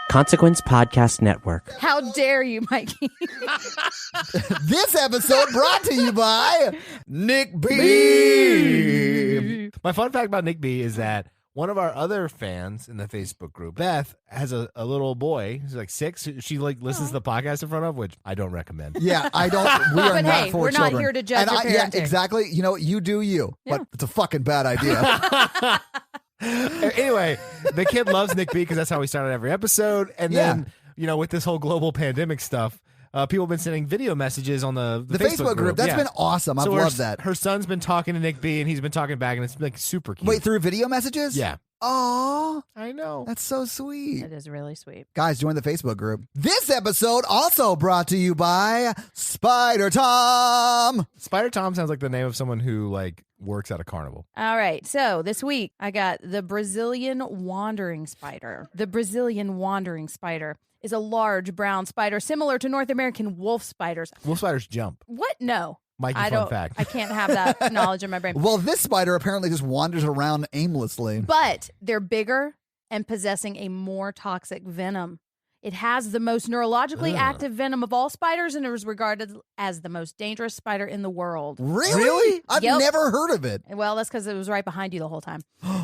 Consequence Podcast Network. How dare you, Mikey? This episode brought to you by Nick B. My fun fact about Nick B is that one of our other fans in the Facebook group, Beth, has a little boy who's like 6. She listens to the podcast in front of, which I don't recommend. Yeah, I don't. We are But not hey, for we're children. not here to judge your Yeah, parenting. exactly. You know, you do you, but it's a fucking bad idea. Anyway, the kid loves Nick B because that's how we started every episode. And then, with this whole global pandemic stuff, people have been sending video messages on the Facebook group. That's been awesome. I've loved that. Her son's been talking to Nick B and he's been talking back, and it's like super cute. Wait, through video messages? Yeah. Aw, I know. that's so sweet. It is really sweet. Guys, join the Facebook group. This episode also brought to you by Spider Tom. Spider Tom sounds like the name of someone who works at a carnival. All right. So this week I got the Brazilian wandering spider. The Brazilian wandering spider is a large brown spider similar to North American wolf spiders. Wolf spiders jump. What? No. Mikey, I fun don't. fact. I can't have that knowledge in my brain. Well, this spider apparently just wanders around aimlessly. But they're bigger and possessing a more toxic venom. It has the most neurologically active venom of all spiders and is regarded as the most dangerous spider in the world. Really? I've Yep. never heard of it. Well, that's because it was right behind you the whole time.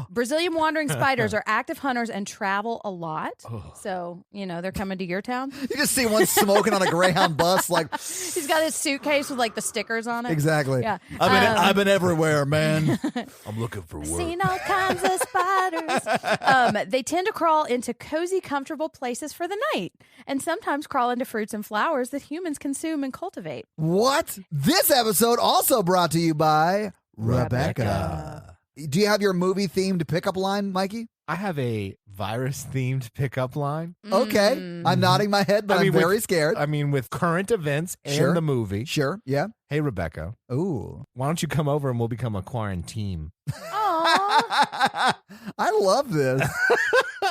Brazilian wandering spiders are active hunters and travel a lot. So, they're coming to your town. You just see one smoking on a Greyhound bus, like He's got his suitcase with the stickers on it. exactly. Yeah. I've been everywhere, man. I'm looking for work. Seen all kinds of spiders. They tend to crawl into cozy, comfortable places for the night and sometimes crawl into fruits and flowers that humans consume and cultivate. What? This episode also brought to you by Rebecca. Do you have your movie-themed pickup line, Mikey? I have a virus-themed pickup line. Okay. I'm nodding my head, but I'm very scared. I mean, with current events and Sure. the movie. Sure, yeah. Hey, Rebecca, Ooh. why don't you come over and we'll become a quarantine? Aww. I love this.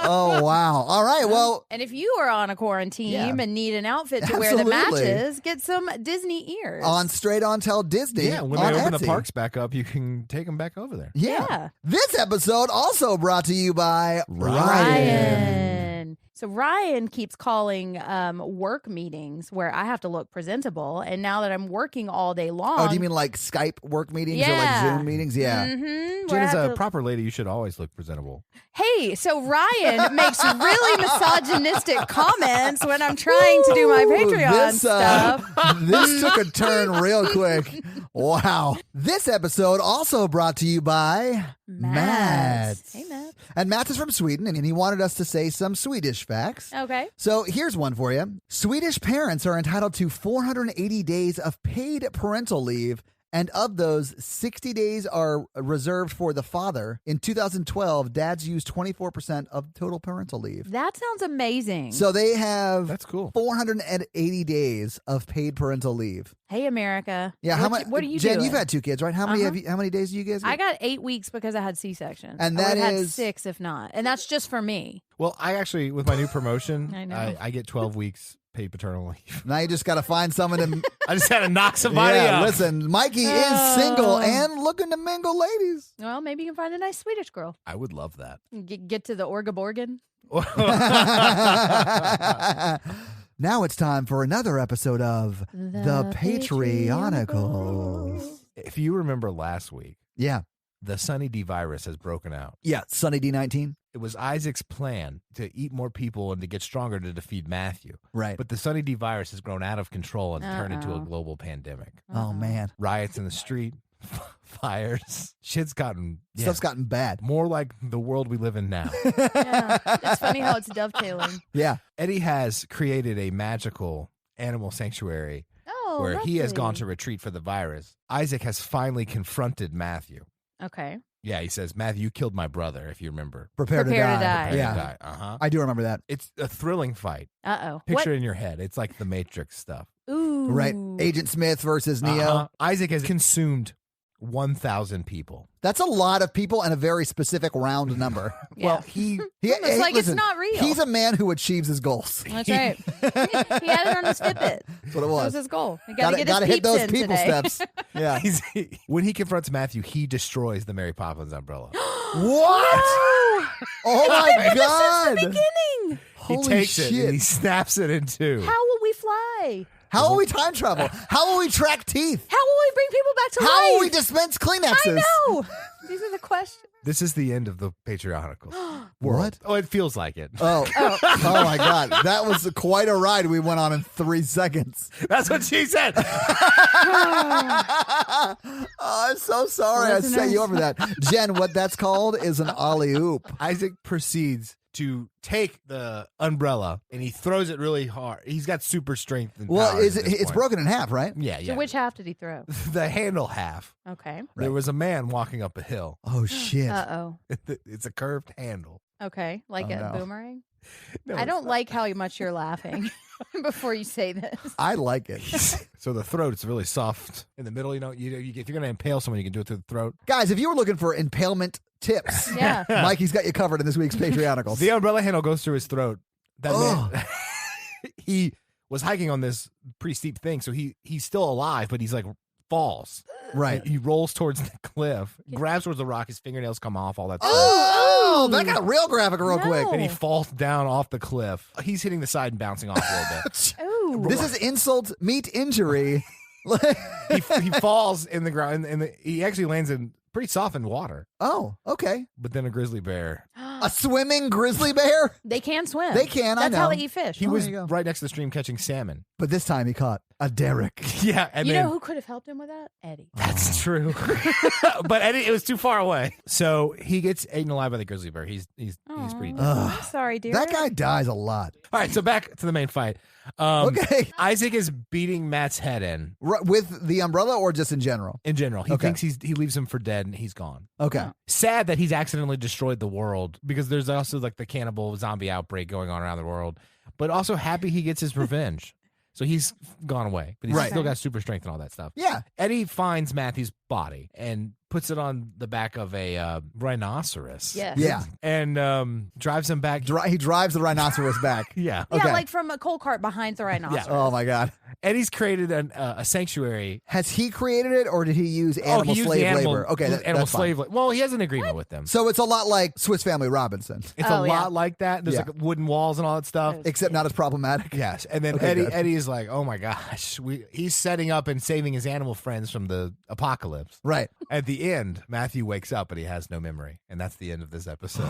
Oh, wow. All right, well, And if you are on a quarantine Yeah. and need an outfit to wear that Absolutely. matches, get some Disney ears. Straight on Tell Disney Yeah, when on they open Etsy. the parks back up, you can take them back over there. Yeah. This episode also brought to you by Ryan. So Ryan keeps calling work meetings where I have to look presentable. And now that I'm working all day long. Oh, do you mean like Skype work meetings or like Yeah. Zoom meetings? Yeah. Mm-hmm, Jen, as a proper lady, you should always look presentable. Hey, so Ryan makes really misogynistic comments when I'm trying to do my Patreon stuff. This took a turn real quick. Wow. This episode also brought to you by Matt. Hey, Matt. And Matt is from Sweden, and he wanted us to say some Swedish facts. Okay. So here's one for you. Swedish parents are entitled to 480 days of paid parental leave, and of those, 60 days are reserved for the father. In 2012, dads used 24% of total parental leave. That sounds amazing. So they have That's cool. 480 days of paid parental leave. Hey, America. Yeah, how much? What are you Jen, doing? you've had 2 kids, right? How many have you? How many days do you guys get? I got 8 weeks because I had C-section. And I that would've had is- 6 if not. And that's just for me. Well, I actually, with my new promotion, I know. I get 12 weeks paid paternal leave. Now you just got to find someone to. I just had to knock somebody Yeah, up. listen, Mikey is single and looking to mingle ladies. Well, maybe you can find a nice Swedish girl. I would love that. Get to the Orgaborgen. Now it's time for another episode of The Patreonicals. If you remember last week, Yeah. the Sunny D virus has broken out. Yeah. Sunny D19. It was Isaac's plan to eat more people and to get stronger to defeat Matthew. Right. But the Sunny D virus has grown out of control and turned into a global pandemic. Oh, man. Riots in the street, fires. Shit's gotten Stuff's gotten bad. more like the world we live in now. Yeah. It's funny how it's dovetailing. Yeah. Eddie has created a magical animal sanctuary Oh, where he has gone lovely. to retreat for the virus. Isaac has finally confronted Matthew. Okay. Yeah, he says, Matthew, you killed my brother, if you remember. Prepare to Prepare die. to die. Prepare Yeah. to die. Uh-huh. I do remember that. It's a thrilling fight. Uh-oh. Picture it in your head. It's like the Matrix stuff. Ooh. Right. Agent Smith versus Neo. Uh-huh. Isaac has consumed 1,000 people. That's a lot of people and a very specific round number. Yeah. Well, he It's like it's not real. He's a man who achieves his goals. That's right. He had it on his Fitbit. That's what it That was. was his goal. He got to get his Gotta hit peeps those in people today. steps. Yeah. when he confronts Matthew, he destroys the Mary Poppins umbrella. What? Oh my God. Beginning. He Holy takes shit. it and he snaps it in two. How will we fly? How will we time travel? How will we track teeth? How will we bring people back to How will we life? dispense Kleenexes? I know. These are the questions. This is the end of the Patreonicals. What? Oh, it feels like it. Oh. Oh my God. That was quite a ride we went on in 3 seconds. That's what she said. Oh, I'm so sorry I set you up for that. Jen, what that's called is an alley-oop. Isaac proceeds to take the umbrella and he throws it really hard. He's got super strength. And Well, powers at this it's point. broken in half, right? Yeah, yeah. So which half did he throw? The handle half. Okay. There was a man walking up a hill. Oh, shit. Uh-oh. It's a curved handle. Okay. Like Oh, a no. boomerang? No, I it's don't not. like how much you're laughing before you say this. I like it. So the throat is really soft in the middle. You if you're going to impale someone, you can do it through the throat. Guys, if you were looking for impalement tips, Yeah. Mikey's got you covered in this week's Patreonicals. The umbrella handle goes through his throat. That Oh. man, he was hiking on this pretty steep thing, so he's still alive, but he's like falls. Right. He rolls towards the cliff, grabs towards the rock, his fingernails come off, all that stuff. Oh, that got real graphic real quick. And he falls down off the cliff. He's hitting the side and bouncing off a little bit. Ooh. This is insult meet injury. He falls in the ground, and he actually lands in pretty softened water. Oh, okay. But then a grizzly bear. A swimming grizzly bear? They can swim. They can, I That's how know. they eat fish. He Oh, was there you go. right next to the stream catching salmon. But this time he caught a derrick. Yeah, and you then know who could have helped him with that? Eddie. that's true. But Eddie, it was too far away. So he gets eaten alive by the grizzly bear. He's pretty dead. Ugh. I'm sorry, dear. That guy dies a lot. All right, so back to the main fight. Okay. Isaac is beating Matt's head in With the umbrella or just in general? general. He Okay. thinks he leaves him for dead and he's gone. Okay. Sad that he's accidentally destroyed the world because there's also like the cannibal zombie outbreak going on around the world, but also happy he gets his revenge. So he's gone away, but he's Right. still got super strength and all that stuff. Yeah. Eddie finds Matthew's body and puts it on the back of a rhinoceros. Yes. Yeah. And drives him back. He drives the rhinoceros back. Yeah. Yeah, Okay. like from a coal cart behind the rhinoceros. Oh, my God. Eddie's created a sanctuary. Has he created it or did he use animal he used slave the animal, labor? Okay. animal that's fine. slave labor. Well, he has an agreement with them. So it's a lot like Swiss Family Robinson, It's Oh, a yeah. lot like that. There's Yeah. like wooden walls and all that stuff. except not as problematic. Yes, and then Okay, good. Eddie is like, "Oh my gosh, he's setting up and saving his animal friends from the apocalypse." Right. At the end, Matthew wakes up, but he has no memory, and that's the end of this episode.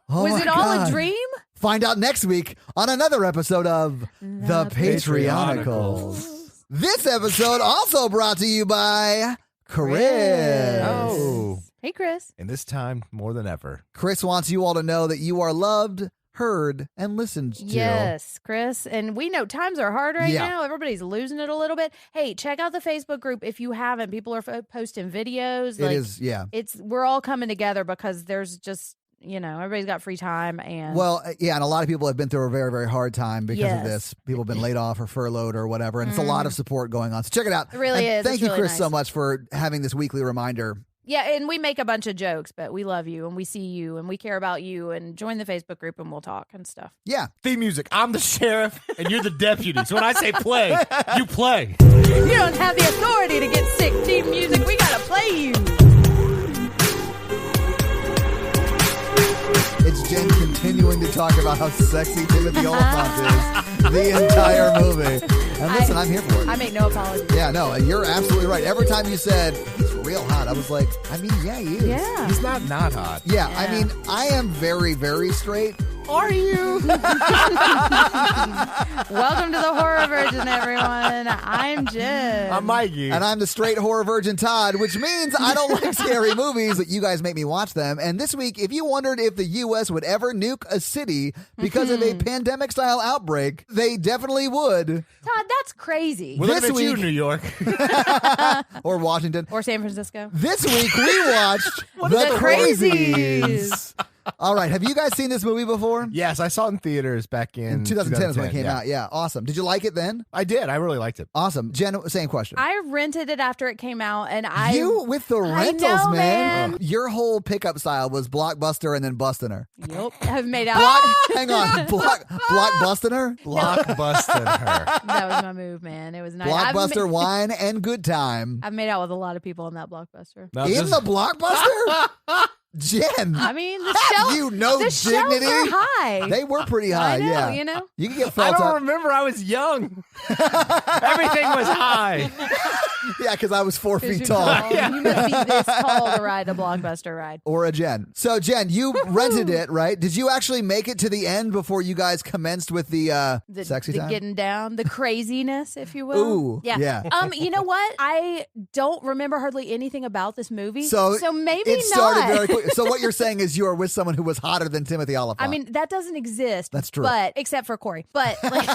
Oh Was my it all God. a dream? Find out next week on another episode of The Patreonicals. This episode also brought to you by Chris. Oh. Hey, Chris. And this time, more than ever, Chris wants you all to know that you are loved, heard, and listened to. Yes, Chris. And we know times are hard right Yeah. now. Everybody's losing it a little bit. Hey, check out the Facebook group if you haven't. People are posting videos. It is, yeah. We're all coming together because there's just, everybody's got free time and Well, yeah, and a lot of people have been through a very, very hard time because of Yes. this. People have been laid off or furloughed or whatever, and it's a lot of support going on. So check it out. It really And is. Thank It's you, really Chris, nice. so much for having this weekly reminder. Yeah, and we make a bunch of jokes, but we love you and we see you and we care about you and join the Facebook group and we'll talk and stuff. Yeah. theme music. I'm the sheriff, and you're the deputy. So when I say play, you play. You don't have the authority to get sick team music. We gotta play you. It's Jen continuing to talk about how sexy Timothy Oliphant is the entire movie. And listen, I'm here for it. I make no apologies. Yeah, no, you're absolutely right. Every time you said, he's real hot, I was like, I mean, yeah, he is. Yeah. He's not hot. Yeah, Yeah. I mean, I am very, very straight. Are you? Welcome to the Horror Virgin, everyone. I'm Jen. I'm Mikey. And I'm the straight horror virgin Todd, which means I don't like scary movies, but you guys make me watch them. And this week, if you wondered if the U.S. would ever nuke a city because of a pandemic-style outbreak, they definitely would. Todd, that's crazy. We're this looking at you, week- New York. Or Washington. Or San Francisco. This week, we watched The Crazies. All right, have you guys seen this movie before? Yes, I saw it in theaters back In 2010 is when it came out. Yeah, awesome. Did you like it then? I did. I really liked it. Awesome. Jen, same question. I rented it after it came out, and You with the I rentals, know, man. man. Your whole pickup style was Blockbuster and then busting her. have made out. Hang on, Blockbusting her? Blockbusted her. That was my move, man. It was nice. Blockbuster, wine, and good time. I've made out with a lot of people in that Blockbuster. No, In this- the Blockbuster? Jen. I mean, the shelves, You know the dignity. shelves are high. They were pretty high, I know, yeah. you know? You can get I felt don't up. remember. I was young. Everything was high. Yeah, because I was 4 feet You're tall. You must be this tall to ride a Blockbuster ride. Or a Jen. So, Jen, you rented it, right? Did you actually make it to the end before you guys commenced with the sexy the time? getting down, the craziness, if you will. Ooh, yeah. You know what? I don't remember hardly anything about this movie. So maybe it started not. very quick. So what you're saying is you are with someone who was hotter than Timothy Oliphant. I mean, that doesn't exist. That's true. But except for Corey. But like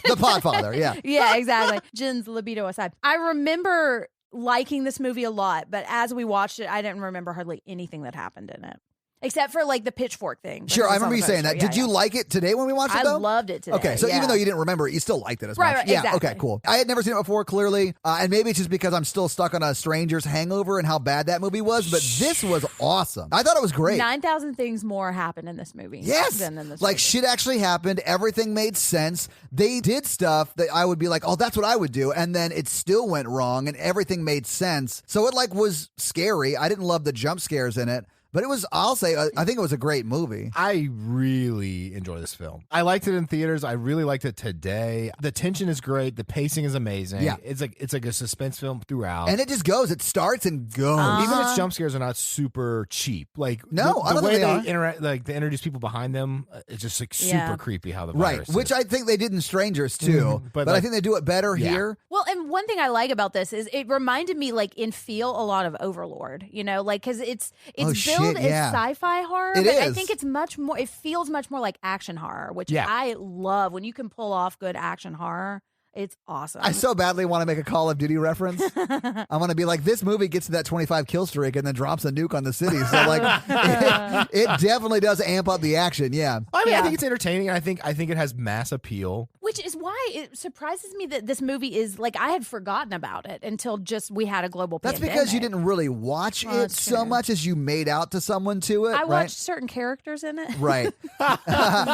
the Podfather, yeah. yeah, exactly. Jen's libido aside. I remember liking this movie a lot, but as we watched it, I didn't remember hardly anything that happened in it. Except for like the pitchfork thing. Sure, I remember you saying that. Did you like it today when we watched it, though? I loved it today. Okay, so yeah. even though you didn't remember it, you still liked it as much. Right, yeah, exactly. okay, cool. I had never seen it before, clearly, and maybe it's just because I'm still stuck on a Stranger's hangover and how bad that movie was, but this was awesome. I thought it was great. 9,000 things more happened in this movie. Yes, Than in this like movie. shit actually happened. Everything made sense. They did stuff that I would be like, oh, that's what I would do, and then it still went wrong, and everything made sense. So it like was scary. I didn't love the jump scares in it. But it was, I'll say, I think it was a great movie. I really enjoy this film. I liked it in theaters. I really liked it today. The tension is great. The pacing is amazing. Yeah. It's like a suspense film throughout. And it just goes. It starts and goes. Even its jump scares are not super cheap. Like No, I the don't way think they they interact, like they introduce people behind them, it's just like super Yeah. creepy how the Right, virus which is. I think they did in Strangers too. But I like- think they do it better Yeah. here. Well, and one thing I like about this is it reminded me, like, in feel a lot of Overlord, you know, like, because it's Oh, billed shit, yeah. as sci-fi horror, It but I is. think it's much more, it feels much more like action horror, which Yeah. I love. When you can pull off good action horror, it's awesome. I so badly want to make a Call of Duty reference. I want to be like, this movie gets to that 25 kill streak and then drops a nuke on the city. So like, it definitely does amp up the action. Yeah. I mean, Yeah. I think it's entertaining. I think it has mass appeal. Which is why it surprises me that this movie is, like, I had forgotten about it until just we had a global That's pandemic. because you didn't really watch Well, it that's so true. much as you made out to someone to it. I right? watched certain characters in it Right.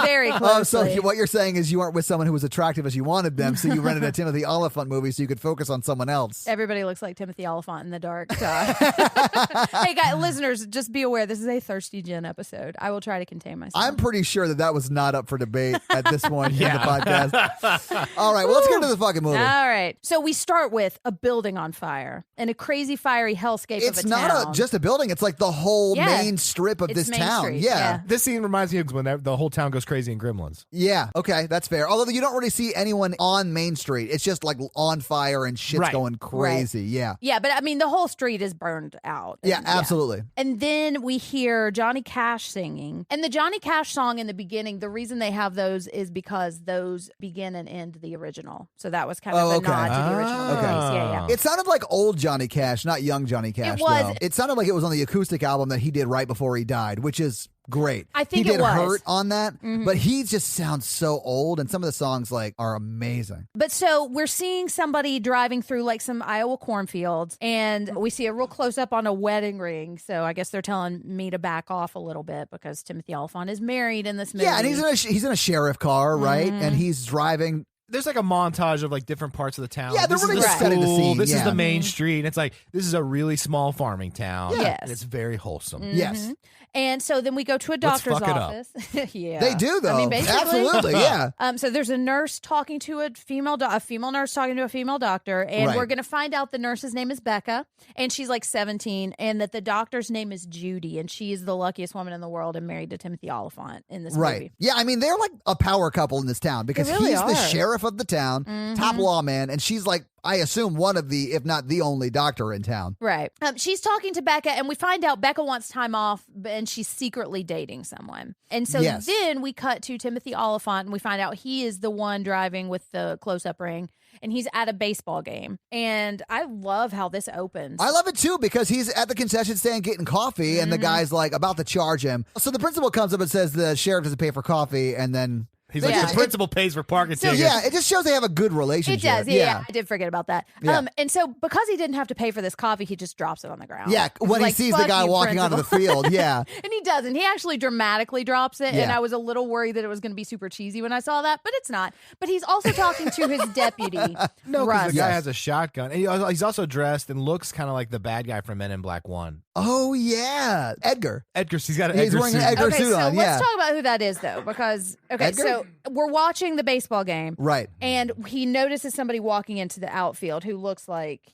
very Oh, closely. so what you're saying is you weren't with someone who was attractive as you wanted them, so you rented a Timothy Oliphant movie so you could focus on someone else. Everybody looks like Timothy Oliphant in the dark. Hey, guys, listeners, just be aware this is a Thirsty Jen episode. I will try to contain myself. I'm pretty sure that was not up for debate at this point in the Yeah. podcast. All right, well, let's get into the fucking movie. All right. So we start with a building on fire and a crazy fiery hellscape It's of a not town. just a building. It's like the whole Yeah. main strip of It's this Main town. Street, Yeah. yeah. This scene reminds me of when the whole town goes crazy in Gremlins. Yeah. Okay, that's fair. Although you don't really see anyone on Main Street. It's just like on fire and shit's Right. going crazy. Yeah. Yeah, but I mean, the whole street is burned out. Yeah, And- absolutely. And then we hear Johnny Cash singing. And the Johnny Cash song in the beginning, the reason they have those is because those begin and end the original. So that was kind of Oh, a okay. nod to the original Okay. movies. Yeah, yeah. It sounded like old Johnny Cash, not young Johnny Cash. It was. Though. It sounded like it was on the acoustic album that he did right before he died, which is great. I think he it did was. Hurt on that, but he just sounds so old, and some of the songs like are amazing. But so we're seeing somebody driving through like some Iowa cornfields, and we see a real close up on a wedding ring. So I guess they're telling me to back off a little bit because Timothy Oliphant is married in this movie. Yeah, and he's in a sheriff car, right? Mm-hmm. And he's driving. There's like a montage of like different parts of the town. Yeah, they're This is really the just setting the school, scene, This is yeah. the main street. And it's like, this is a really small farming town. Yes. And it's very wholesome. Yes, And so then we go to a Let's doctor's fuck it up. office. Yeah, they do though. I mean, basically, Absolutely, yeah. So there's a nurse talking to a female nurse talking to a female doctor, and Right. we're going to find out the nurse's name is Becca, and she's like 17, and that the doctor's name is Judy, and she is the luckiest woman in the world and married to Timothy Oliphant in this Right. movie. Yeah, I mean, they're like a power couple in this town because They really he's the are. Mm-hmm. sheriff of the town, top lawman, and she's like, I assume, one of the, if not the only doctor in town. Right. She's talking to Becca, and we find out Becca wants time off, and she's secretly dating someone. And so Yes. then we cut to Timothy Oliphant, and we find out he is the one driving with the close-up ring, and he's at a baseball game. And I love how this opens. I love it too because he's at the concession stand getting coffee, and the guy's like about to charge him. So the principal comes up and says the sheriff doesn't pay for coffee, and then He's Yeah. like, the principal pays for parking So, tickets. yeah, it just shows they have a good It relationship. does, yeah. I did forget about that. Yeah. And so because he didn't have to pay for this coffee, he just drops it on the ground. Yeah, when Like, he sees the "Fuck guy you, walking onto the principal." field, yeah. And he doesn't. He actually dramatically drops it, and Yeah. I was a little worried that it was going to be super cheesy when I saw that, but it's not. But he's also talking to his deputy, No, because Russ. the guy has a shotgun. And he's also dressed and looks kind of like the bad guy from Men in Black 1. Oh, yeah. Edgar. He's got an He's Edgar wearing suit. an Edgar Okay, suit so on, let's talk about who that is, though, because Edgar? so we're watching the baseball game, Right. and he notices somebody walking into the outfield who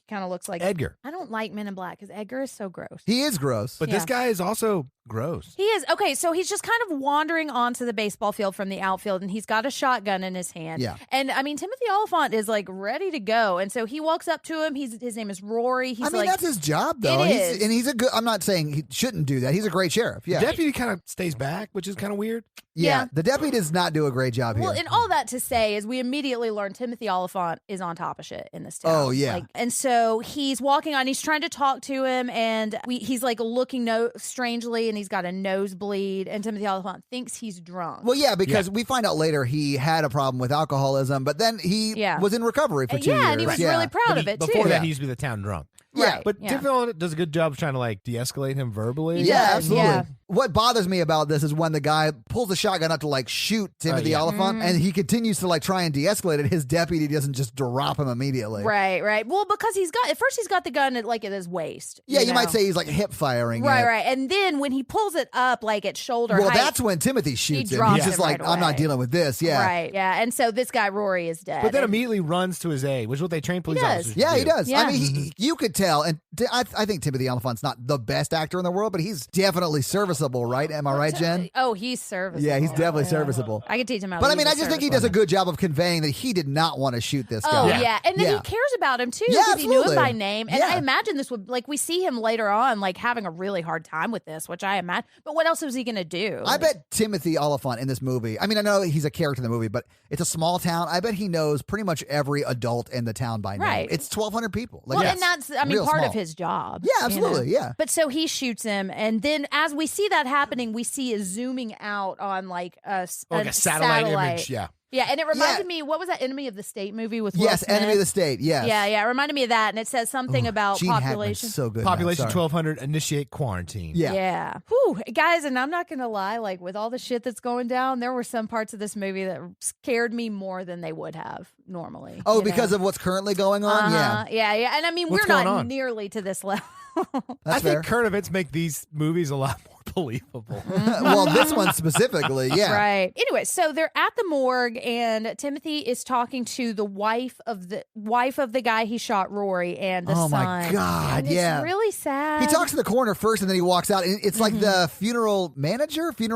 kind of looks like Edgar. I don't like Men in Black because Edgar is so gross. He is gross. But this guy is also gross. He is. Okay, so he's just kind of wandering onto the baseball field from the outfield, and he's got a shotgun in his hand. Yeah. And, I mean, Timothy Oliphant is, like, ready to go. And so he walks up to him. His name is Rory. He's that's his job, though. It is. And he's a good, I'm not saying he shouldn't do that. He's a great sheriff. Yeah. The deputy kind of stays back, which is kind of weird. Yeah. The deputy does not do a great job here. Well, and all that to say is we immediately learn Timothy Oliphant is on top of shit in this town. Oh, yeah. And so he's walking on, he's trying to talk to him, and he's like looking strangely, and he's got a nosebleed, and Timothy Oliphant thinks he's drunk. Well, yeah, because we find out later he had a problem with alcoholism, but then he was in recovery for 2 years. Yeah, and he was really proud of it, too. Before that, he used to be the town drunk. Yeah. But Timothy Oliphant does a good job of trying to like de-escalate him verbally. He Yeah, does, absolutely. yeah. What bothers me about this is when the guy pulls the shotgun up to like shoot Timothy Oliphant, and he continues to like try and de-escalate it. His deputy doesn't just drop him immediately. Right. Well, because he's got the gun at his waist. Yeah, you might know? say he's like hip firing. Right. And then when he pulls it up like at shoulder Well, height, that's when Timothy shoots him. drops He's just him like, right I'm not away. dealing with this. Yeah. Right. Yeah. And so this guy Rory is dead. But then And- immediately runs to his aid, which is what they train police does. officers to Yeah, do. he does. Yeah. I mean, you could tell, and I think Timothy Oliphant's not the best actor in the world, but he's definitely serviceable, right? Am I right, Jen? Oh, he's serviceable. Yeah, he's definitely serviceable. I could teach him how. But to I mean, use I just think he does a good job of conveying that he did not want to shoot this Oh guy. yeah, and then Yeah. he cares about him too Yeah, because he knew him absolutely. by name. And Yeah. I imagine this would we see him later on having a really hard time with this, which I imagine. But what else was he going to do? I bet Timothy Oliphant in this movie, I mean, I know he's a character in the movie, but it's a small town. I bet he knows pretty much every adult in the town by name. Right. It's 1,200 people. Well, and that's real part small. of his job. Yeah, absolutely, yeah. But so he shoots him, and then as we see that happening, we see a zooming out on like a satellite image. Yeah. Yeah, and it reminded me, what was that Enemy of the State movie with Will Yes, Smith? Enemy of the State, yes. Yeah, it reminded me of that, and it says something about Gene population. Hackman's so good. Population man. Sorry. 1,200, initiate quarantine. Yeah. Yeah. Whew, guys, and I'm not going to lie, with all the shit that's going down, there were some parts of this movie that scared me more than they would have normally. Oh, because of what's currently going on? Yeah. Yeah. And I mean, What's we're not going on? nearly to this level. That's I fair. think current events make these movies a lot more believable. Well, this one specifically, yeah. Right. Anyway, so they're at the morgue, and Timothy is talking to the wife of the guy he shot, Rory, and the Oh, son. my God, And yeah. It's really sad. He talks to the coroner first, and then he walks out. And it's like the funeral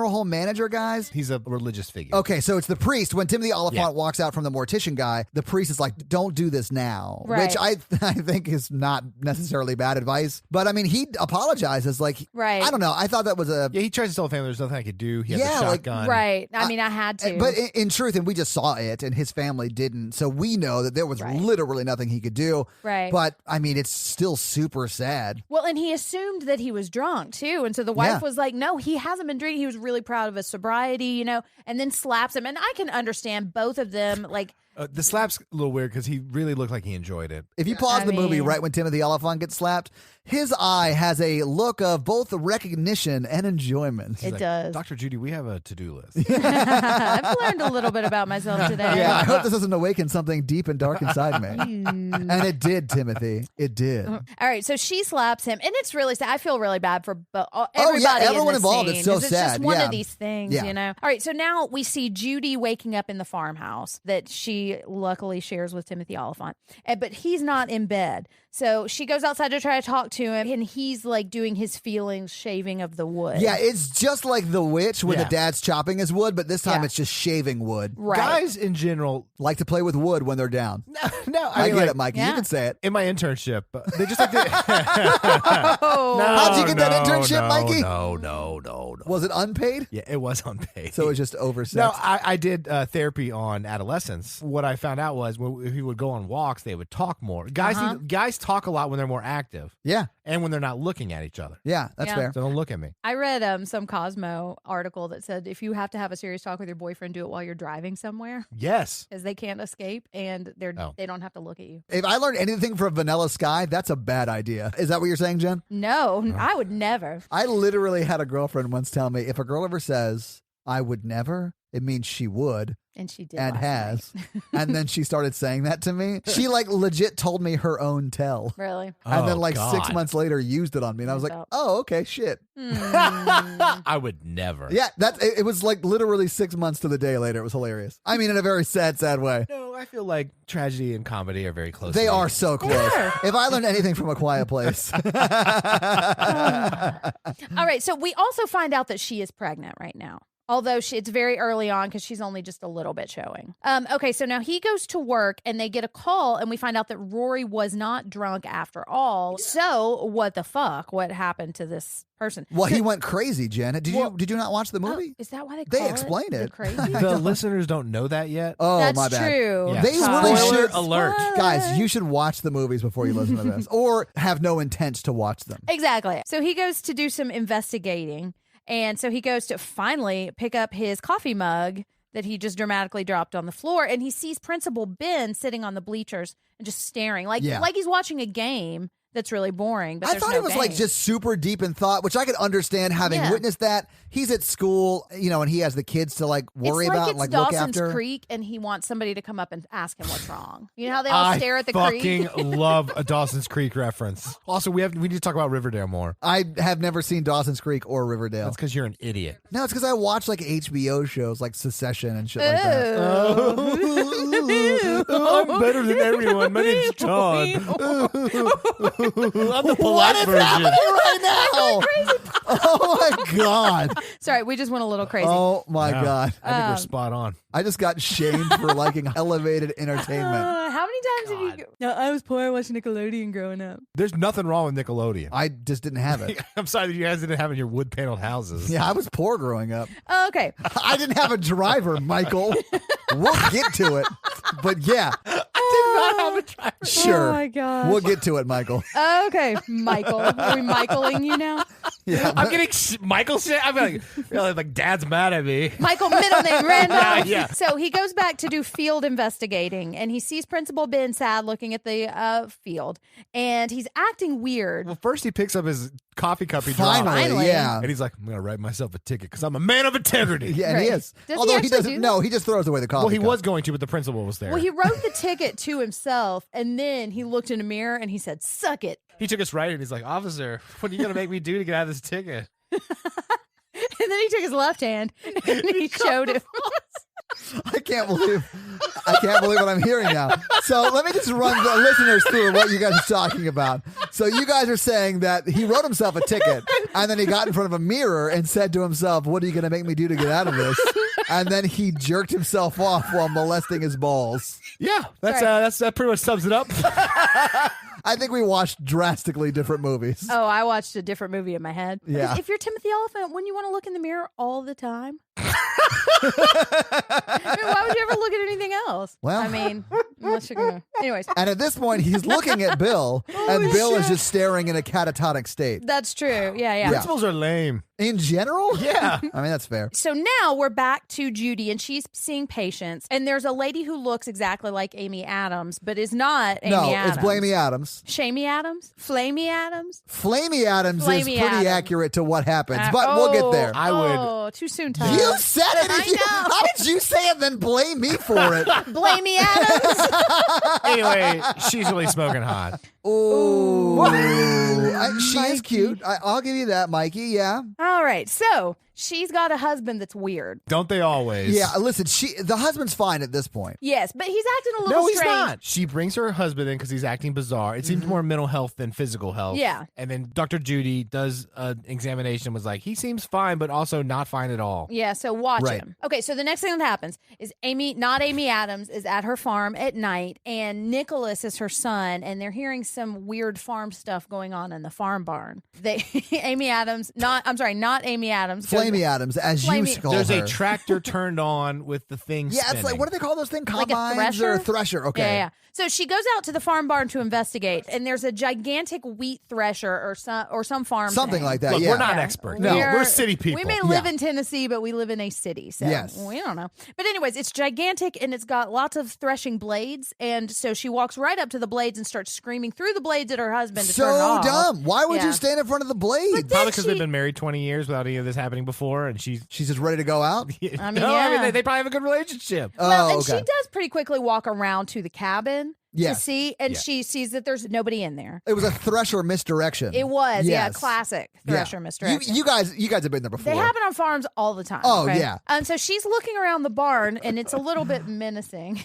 home manager guys. He's a religious figure. Okay, so it's the priest. When Timothy Oliphant Yeah. walks out from the mortician guy, the priest is like, don't do this now, Right. which I think is not necessarily bad advice. But I mean, he apologizes. Right. I don't know. I thought that was a. Yeah, he tries to tell the family there's nothing I could do. He has Yeah, a like- shotgun. Right. I mean, I had to. But in truth, and we just saw it, and his family didn't. So we know that there was Right. literally nothing he could do. Right. But I mean, it's still super sad. Well, and he assumed that he was drunk too. And so the wife Yeah. was like, no, he hasn't been drinking. He was really proud of his sobriety, and then slaps him. And I can understand both of them. The slap's a little weird because he really looked like he enjoyed it. If you pause I the movie mean- right when Timothy Oliphant gets slapped, his eye has a look of both recognition and enjoyment. It does. Dr. Judy, we have a to-do list. I've learned a little bit about myself today. Yeah, I hope this doesn't awaken something deep and dark inside me. And it did, Timothy. It did. All right, so she slaps him, and it's really sad. I feel really bad for everybody. everyone in this involved. scene, It's so 'cause It's sad, just one yeah. of these things, Yeah. All right, so now we see Judy waking up in the farmhouse that she luckily shares with Timothy Oliphant, but he's not in bed. So she goes outside to try to talk to him, and he's doing his feelings, shaving of the wood. Yeah, it's just like The Witch when Yeah. the dad's chopping his wood, but this time Yeah. it's just shaving wood. right. Guys in general, Like to play with wood when they're down. no, I mean, get like, it, Mikey. Yeah. You can say it. in my internship, they just like to. Oh, How'd you get that internship, no, Mikey? No. Was it unpaid? Yeah, it was unpaid. So it was just oversexed. No, I did therapy on adolescence. What I found out was when he would go on walks, they would talk more. Guys talk a lot when they're more active. Yeah. And when they're not looking at each other. Yeah, that's Yeah. fair. So don't look at me. I read some Cosmo article that said if you have to have a serious talk with your boyfriend, do it while you're driving somewhere Yes. because they can't escape and they don't have to look at you. If I learned anything from Vanilla Sky, that's a bad idea. Is that what you're saying, Jen? No, I would never. I literally had a girlfriend once tell me if a girl ever says, I would never, it means she would. And she did And last has. night. And then she started saying that to me. She like legit told me her own tell. Really? And then like God. 6 months later used it on me. And I was like, oh, okay, shit. I would never. Yeah, it was like literally 6 months to the day later. It was hilarious. I mean, in a very sad way. No, I feel like tragedy and comedy are very close. They to are me. so close. If I learned anything from A Quiet Place. All right. So we also find out that she is pregnant right now. Although it's very early on because she's only just a little bit showing. Okay, so now he goes to work and they get a call and we find out that Rory was not drunk after all. So what the fuck? What happened to this person? Well, he went crazy, Jen. Did you not watch the movie? Is that why they They call explain it? it. The Crazy? The listeners don't know that yet. Oh, That's my bad. true. Yeah. They really Spoiler should. alert. Guys, you should watch the movies before you listen to this or have no intent to watch them. Exactly. So he goes to do some investigating. And so he goes to finally pick up his coffee mug that he just dramatically dropped on the floor. And he sees Principal Ben sitting on the bleachers and just staring like he's watching a game that's really boring. But I thought he was like just super deep in thought, which I could understand having witnessed that. He's at school, and he has the kids to like worry about and like look Dawson's after. Creek, and he wants somebody to come up and ask him what's wrong. You know how they all stare at the creek? I fucking love a Dawson's Creek reference. Also, we need to talk about Riverdale more. I have never seen Dawson's Creek or Riverdale. That's because you're an idiot. No, it's because I watch like HBO shows like Succession and shit like that. I'm better than everyone. My name's Todd. I'm the What polite is version. happening right now? Oh my god! Sorry, we just went a little crazy. Oh my Wow. god! I think we're spot on. I just got shamed for liking elevated entertainment. How many times have you? No, I was poor watching Nickelodeon growing up. There's nothing wrong with Nickelodeon. I just didn't have it. I'm sorry that you guys didn't have it in your wood paneled houses. Yeah, I was poor growing up. Okay. I didn't have a driver, Michael. We'll get to it. But yeah, I did not have a driver. sure. Oh my gosh. We'll get to it, Michael. Okay, Michael. Are we Michaeling you now? Yeah. I'm getting Michael shit. I'm like, Dad's mad at me. Michael, middle name Randolph. Yeah. So he goes back to do field investigating, and he sees Principal Ben sad looking at the field, and he's acting weird. Well, first he picks up his coffee cup he dropped. Finally, yeah. And he's like, I'm going to write myself a ticket because I'm a man of integrity. Yeah, and he Right. is. Does he Although he actually doesn't. do that? No, he just throws away the coffee. Well, he cup. was going to, but the principal was there. Well, he wrote the ticket to himself, and then he looked in a mirror and he said, "Suck it." He took us right and he's like, Officer, what are you going to make me do to get out of this ticket? And then he took his left hand and he showed him. I can't believe what I'm hearing now. So let me just run the listeners through what you guys are talking about. So you guys are saying that he wrote himself a ticket and then he got in front of a mirror and said to himself, what are you going to make me do to get out of this? And then he jerked himself off while molesting his balls. Yeah, that pretty much sums it up. I think we watched drastically different movies. Oh, I watched a different movie in my head. Yeah. Because if you're Timothy Oliphant, wouldn't you want to look in the mirror all the time? Why would you ever look at anything else? Well. I mean, unless you're gonna. Anyways, And at this point, he's looking at Bill, and Bill is just staring in a catatonic state. that's true. Yeah. Principals are lame. In general? Yeah. I mean, that's fair. So now we're back to Judy, and she's seeing patients. And there's a lady who looks exactly like Amy Adams, but is not Amy No, Adams. it's Blamey Adams. Shamey Adams? Flamey Adams? Flamey Adams is Flamey pretty Adams. accurate to what happens, but we'll get there. I would- Oh, too soon, Tom. You said it. I know. How did you say it, then blame me for it? Blamey Adams? Anyway, she's really smoking hot. Ooh. She is cute. I'll give you that, Mikey. Yeah. All right. So she's got a husband that's weird. Don't they always? Yeah. Listen, the husband's fine at this point. Yes, but he's acting a little No, he's strange. not. She brings her husband in because he's acting bizarre. It seems more mental health than physical health. Yeah. And then Dr. Judy does an examination, was like, he seems fine, but also not fine at all. Yeah, so watch Right. him. Okay, so the next thing that happens is not Amy Adams, is at her farm at night, and Nicholas is her son, and they're hearing some weird farm stuff going on in the farm barn. Not Amy Adams. Flamey Adams, as you Flamey- call There's her. a tractor turned on with the thing Yeah, spinning. it's like, what do they call those things? Like a Combines or thresher? thresher? Okay. Yeah. So she goes out to the farm barn to investigate, and there's a gigantic wheat thresher or some farm Something thing. like that. Look, yeah. we're not experts. No. We're city people. We may live in Tennessee, but we live in a city, so Yes. we don't know. But anyways, it's gigantic, and it's got lots of threshing blades, and so she walks right up to the blades and starts screaming through the blades at her husband to turn it So off. dumb. Why would Yeah. you stand in front of the blades? Probably because they've been married 20 years without any of this happening before, and she's She's just ready to go out? I mean, no, yeah. they probably have a good relationship. Well, and okay. she does pretty quickly walk around to the cabin Yeah. to see, and Yeah. she sees that there's nobody in there. It was a thresher misdirection. It was, yeah, Yes. classic Yeah. thresher misdirection. You guys have been there before. They happen on farms all the time. Oh, okay? yeah. And so she's looking around the barn, and it's a little bit menacing.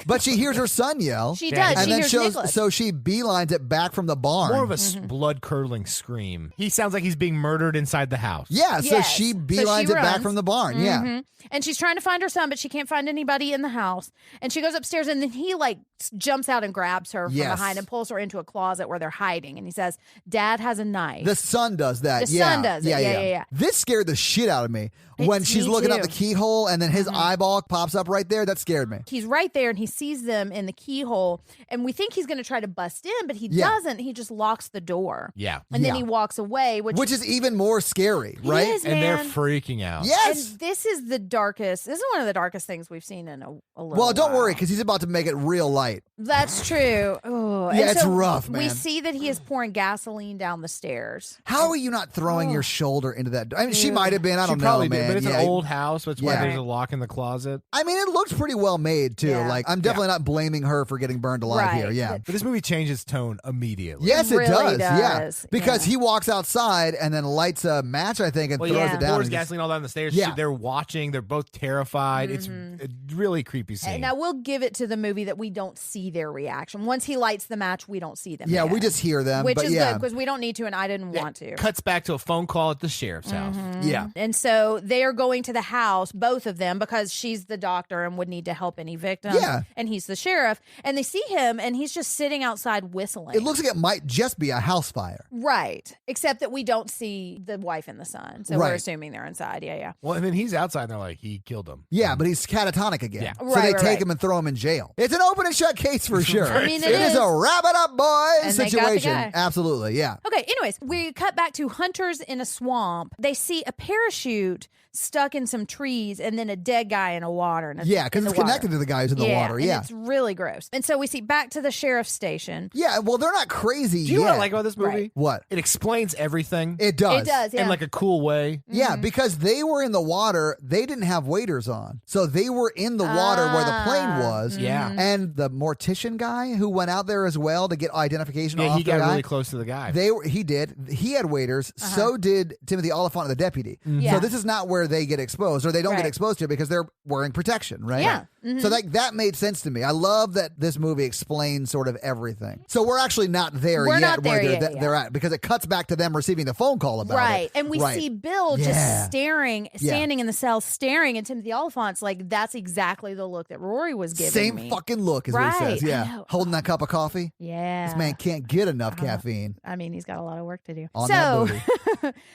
But she hears her son yell. She Yeah. does. and She then hears shows, Nicholas. so she beelines it back from the barn. More of a blood-curdling scream. He sounds like he's being murdered inside the house. Yeah, so Yes. she So beelines she it back runs. from the barn. Yeah. Mhm. And she's trying to find her son, but she can't find anybody in the house. And she goes upstairs, and then he like jumps out and grabs her from Yes. behind and pulls her into a closet where they're hiding. And he says, "Dad has a knife." The son does that. The yeah. son does it. Yeah. This scared the shit out of me. When she's me looking out too. the keyhole and then his eyeball pops up right there, that scared me. He's right there, and he sees them in the keyhole, and we think he's going to try to bust in, but he Yeah. doesn't. He just locks the door. Yeah. And then Yeah. he walks away, which Which is even more scary, right? is, And they're man. freaking out. Yes. And this is the darkest. This is one of the darkest things we've seen in a little Well, don't while. worry, because he's about to make it real light. That's true. Oh, Yeah, and it's so rough, We man. see that he is pouring gasoline down the stairs. How are you not throwing your shoulder into that? I mean, she might have been. I She don't know, probably man. did, but it's Yeah. an old house, so that's why Yeah. there's a lock in the closet. I mean, it looks pretty well made too. Yeah. Like, I'm definitely not blaming her for getting burned alive Right. here. Yeah. But this movie changes tone immediately. Yes, it really does. Yeah, does. because Yeah. he walks outside and then lights a match, I think, and Well, throws yeah, it down. pours and just- gasoline all down the stairs. Yeah. They're watching. They're both terrified. It's a really creepy scene. And I will give it to the movie that we don't see their reaction. Once he lights the match, we don't see them. Yeah, we again. just hear them. which but is yeah, good because we don't need to, and I didn't want to. Cuts back to a phone call at the sheriff's house. yeah. And so they are going to the house, both of them, because she's the doctor and would need to help any victims. Yeah. And he's the sheriff. And they see him, and he's just sitting outside whistling. It looks like it might just be a house fire. right. Except that we don't see the wife and the son. So Right. we're assuming they're inside. Yeah. Well, and then he's outside, and they're like, he killed him. Yeah, but he's catatonic again. Yeah. So Right, they right, take right. him and throw him in jail. It's an open and shut case for sure. I mean, it is is. a wrap it up, boys And they got the situation. guy. Absolutely, yeah. Okay, anyways, we cut back to hunters in a swamp. They see a parachute stuck in some trees and then a dead guy in a water. Yeah, because it's connected to the guy who's in the water. and Yeah. it's really gross. And so we see back to the sheriff's station. Yeah, well, they're not crazy Do you know yet. what I like about this movie? Right. What? It explains everything It does. It does, yeah. in like a cool way. Yeah, because they were in the water. They didn't have waders on. So they were in the water where the plane was. Yeah. And the mortician guy who went out there as well to get identification Yeah, off he the got guy. really close to the guy. He did. He had waders. So did Timothy Oliphant, the deputy. Yeah. So this is not where they get exposed, or they don't get Right. exposed to it because they're wearing protection, right? Yeah. So that made sense to me. I love that this movie explains sort of everything. So we're actually not there We're yet not where there they're, yet, they're at, because it cuts back to them receiving the phone call about Right. it. And we Right. see Bill Yeah. just standing in the cell, staring at Timothy Oliphant's like that's exactly the look that Rory was giving Same me. fucking look is what he Right, says. I Yeah. know. Holding that cup of coffee. Yeah. This man can't get enough caffeine. I mean, he's got a lot of work to do. On that booty.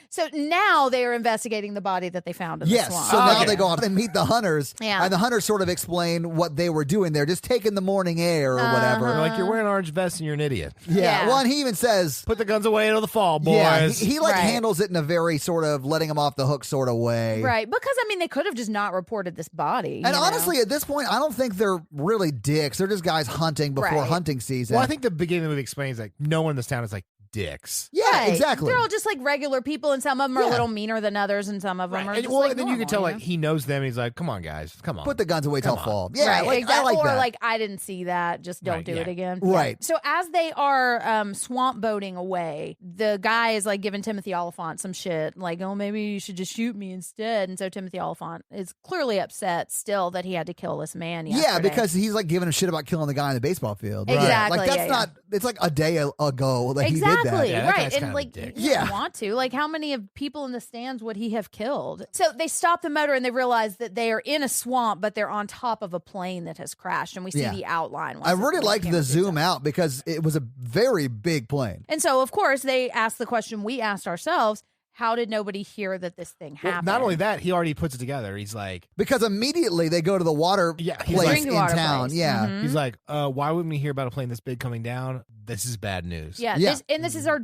So now they are investigating the body that they found in Yes. the swamp. So now Okay. they go out and meet the hunters. Yeah. And the hunters sort of explain what they were doing there, just taking the morning air or whatever. They're like, you're wearing an orange vest and you're an idiot. Yeah. Yeah. Well, and he even says, Put the guns away until the fall, boys. yeah, he like Right. handles it in a very sort of letting him off the hook sort of way. Right. Because, I mean, they could have just not reported this body. And you know? honestly, at this point, I don't think they're really dicks. They're just guys hunting before Right. hunting season. Well, I think the beginning of the movie explains like no one in this town is like dicks. yeah, Right. exactly. They're all just like regular people, and some of them are Yeah. a little meaner than others, and some of them are And, just well, like and then you normal, can tell you like know? he knows them and he's like, come on, guys, come on. Put the guns away till Come on. fall. Yeah, right, like, exactly. I like or that. like I didn't see that. Just don't Right, do yeah. it again. Right. So as they are swamp boating away, the guy is like giving Timothy Oliphant some shit, like, "Oh, maybe you should just shoot me instead." And so Timothy Oliphant is clearly upset still that he had to kill this man. Yeah, Yesterday. because he's like giving a shit about killing the guy in the baseball field. Right. Exactly, Like that's yeah, not. It's like a day ago that he did that. exactly Yeah, that right, guy's and kind of a like dick. he Yeah. didn't want to. Like, how many of people in the stands would he have killed? So they stop the motor and they realize that they are in a swamp, but they're on top of a plane that has crashed, and we see Yeah. the outline. I really liked the camera zooms zoom out. out because it was a very big plane. And so, of course, they asked the question we asked ourselves: how did nobody hear that this thing Well, happened? not only that, he already puts it together. He's like, Because immediately they go to the water he's place like- Drinking in water town. place. Yeah. Mhm. he's like, why wouldn't we hear about a plane this big coming down? This is bad news. Yeah, Yeah. this is our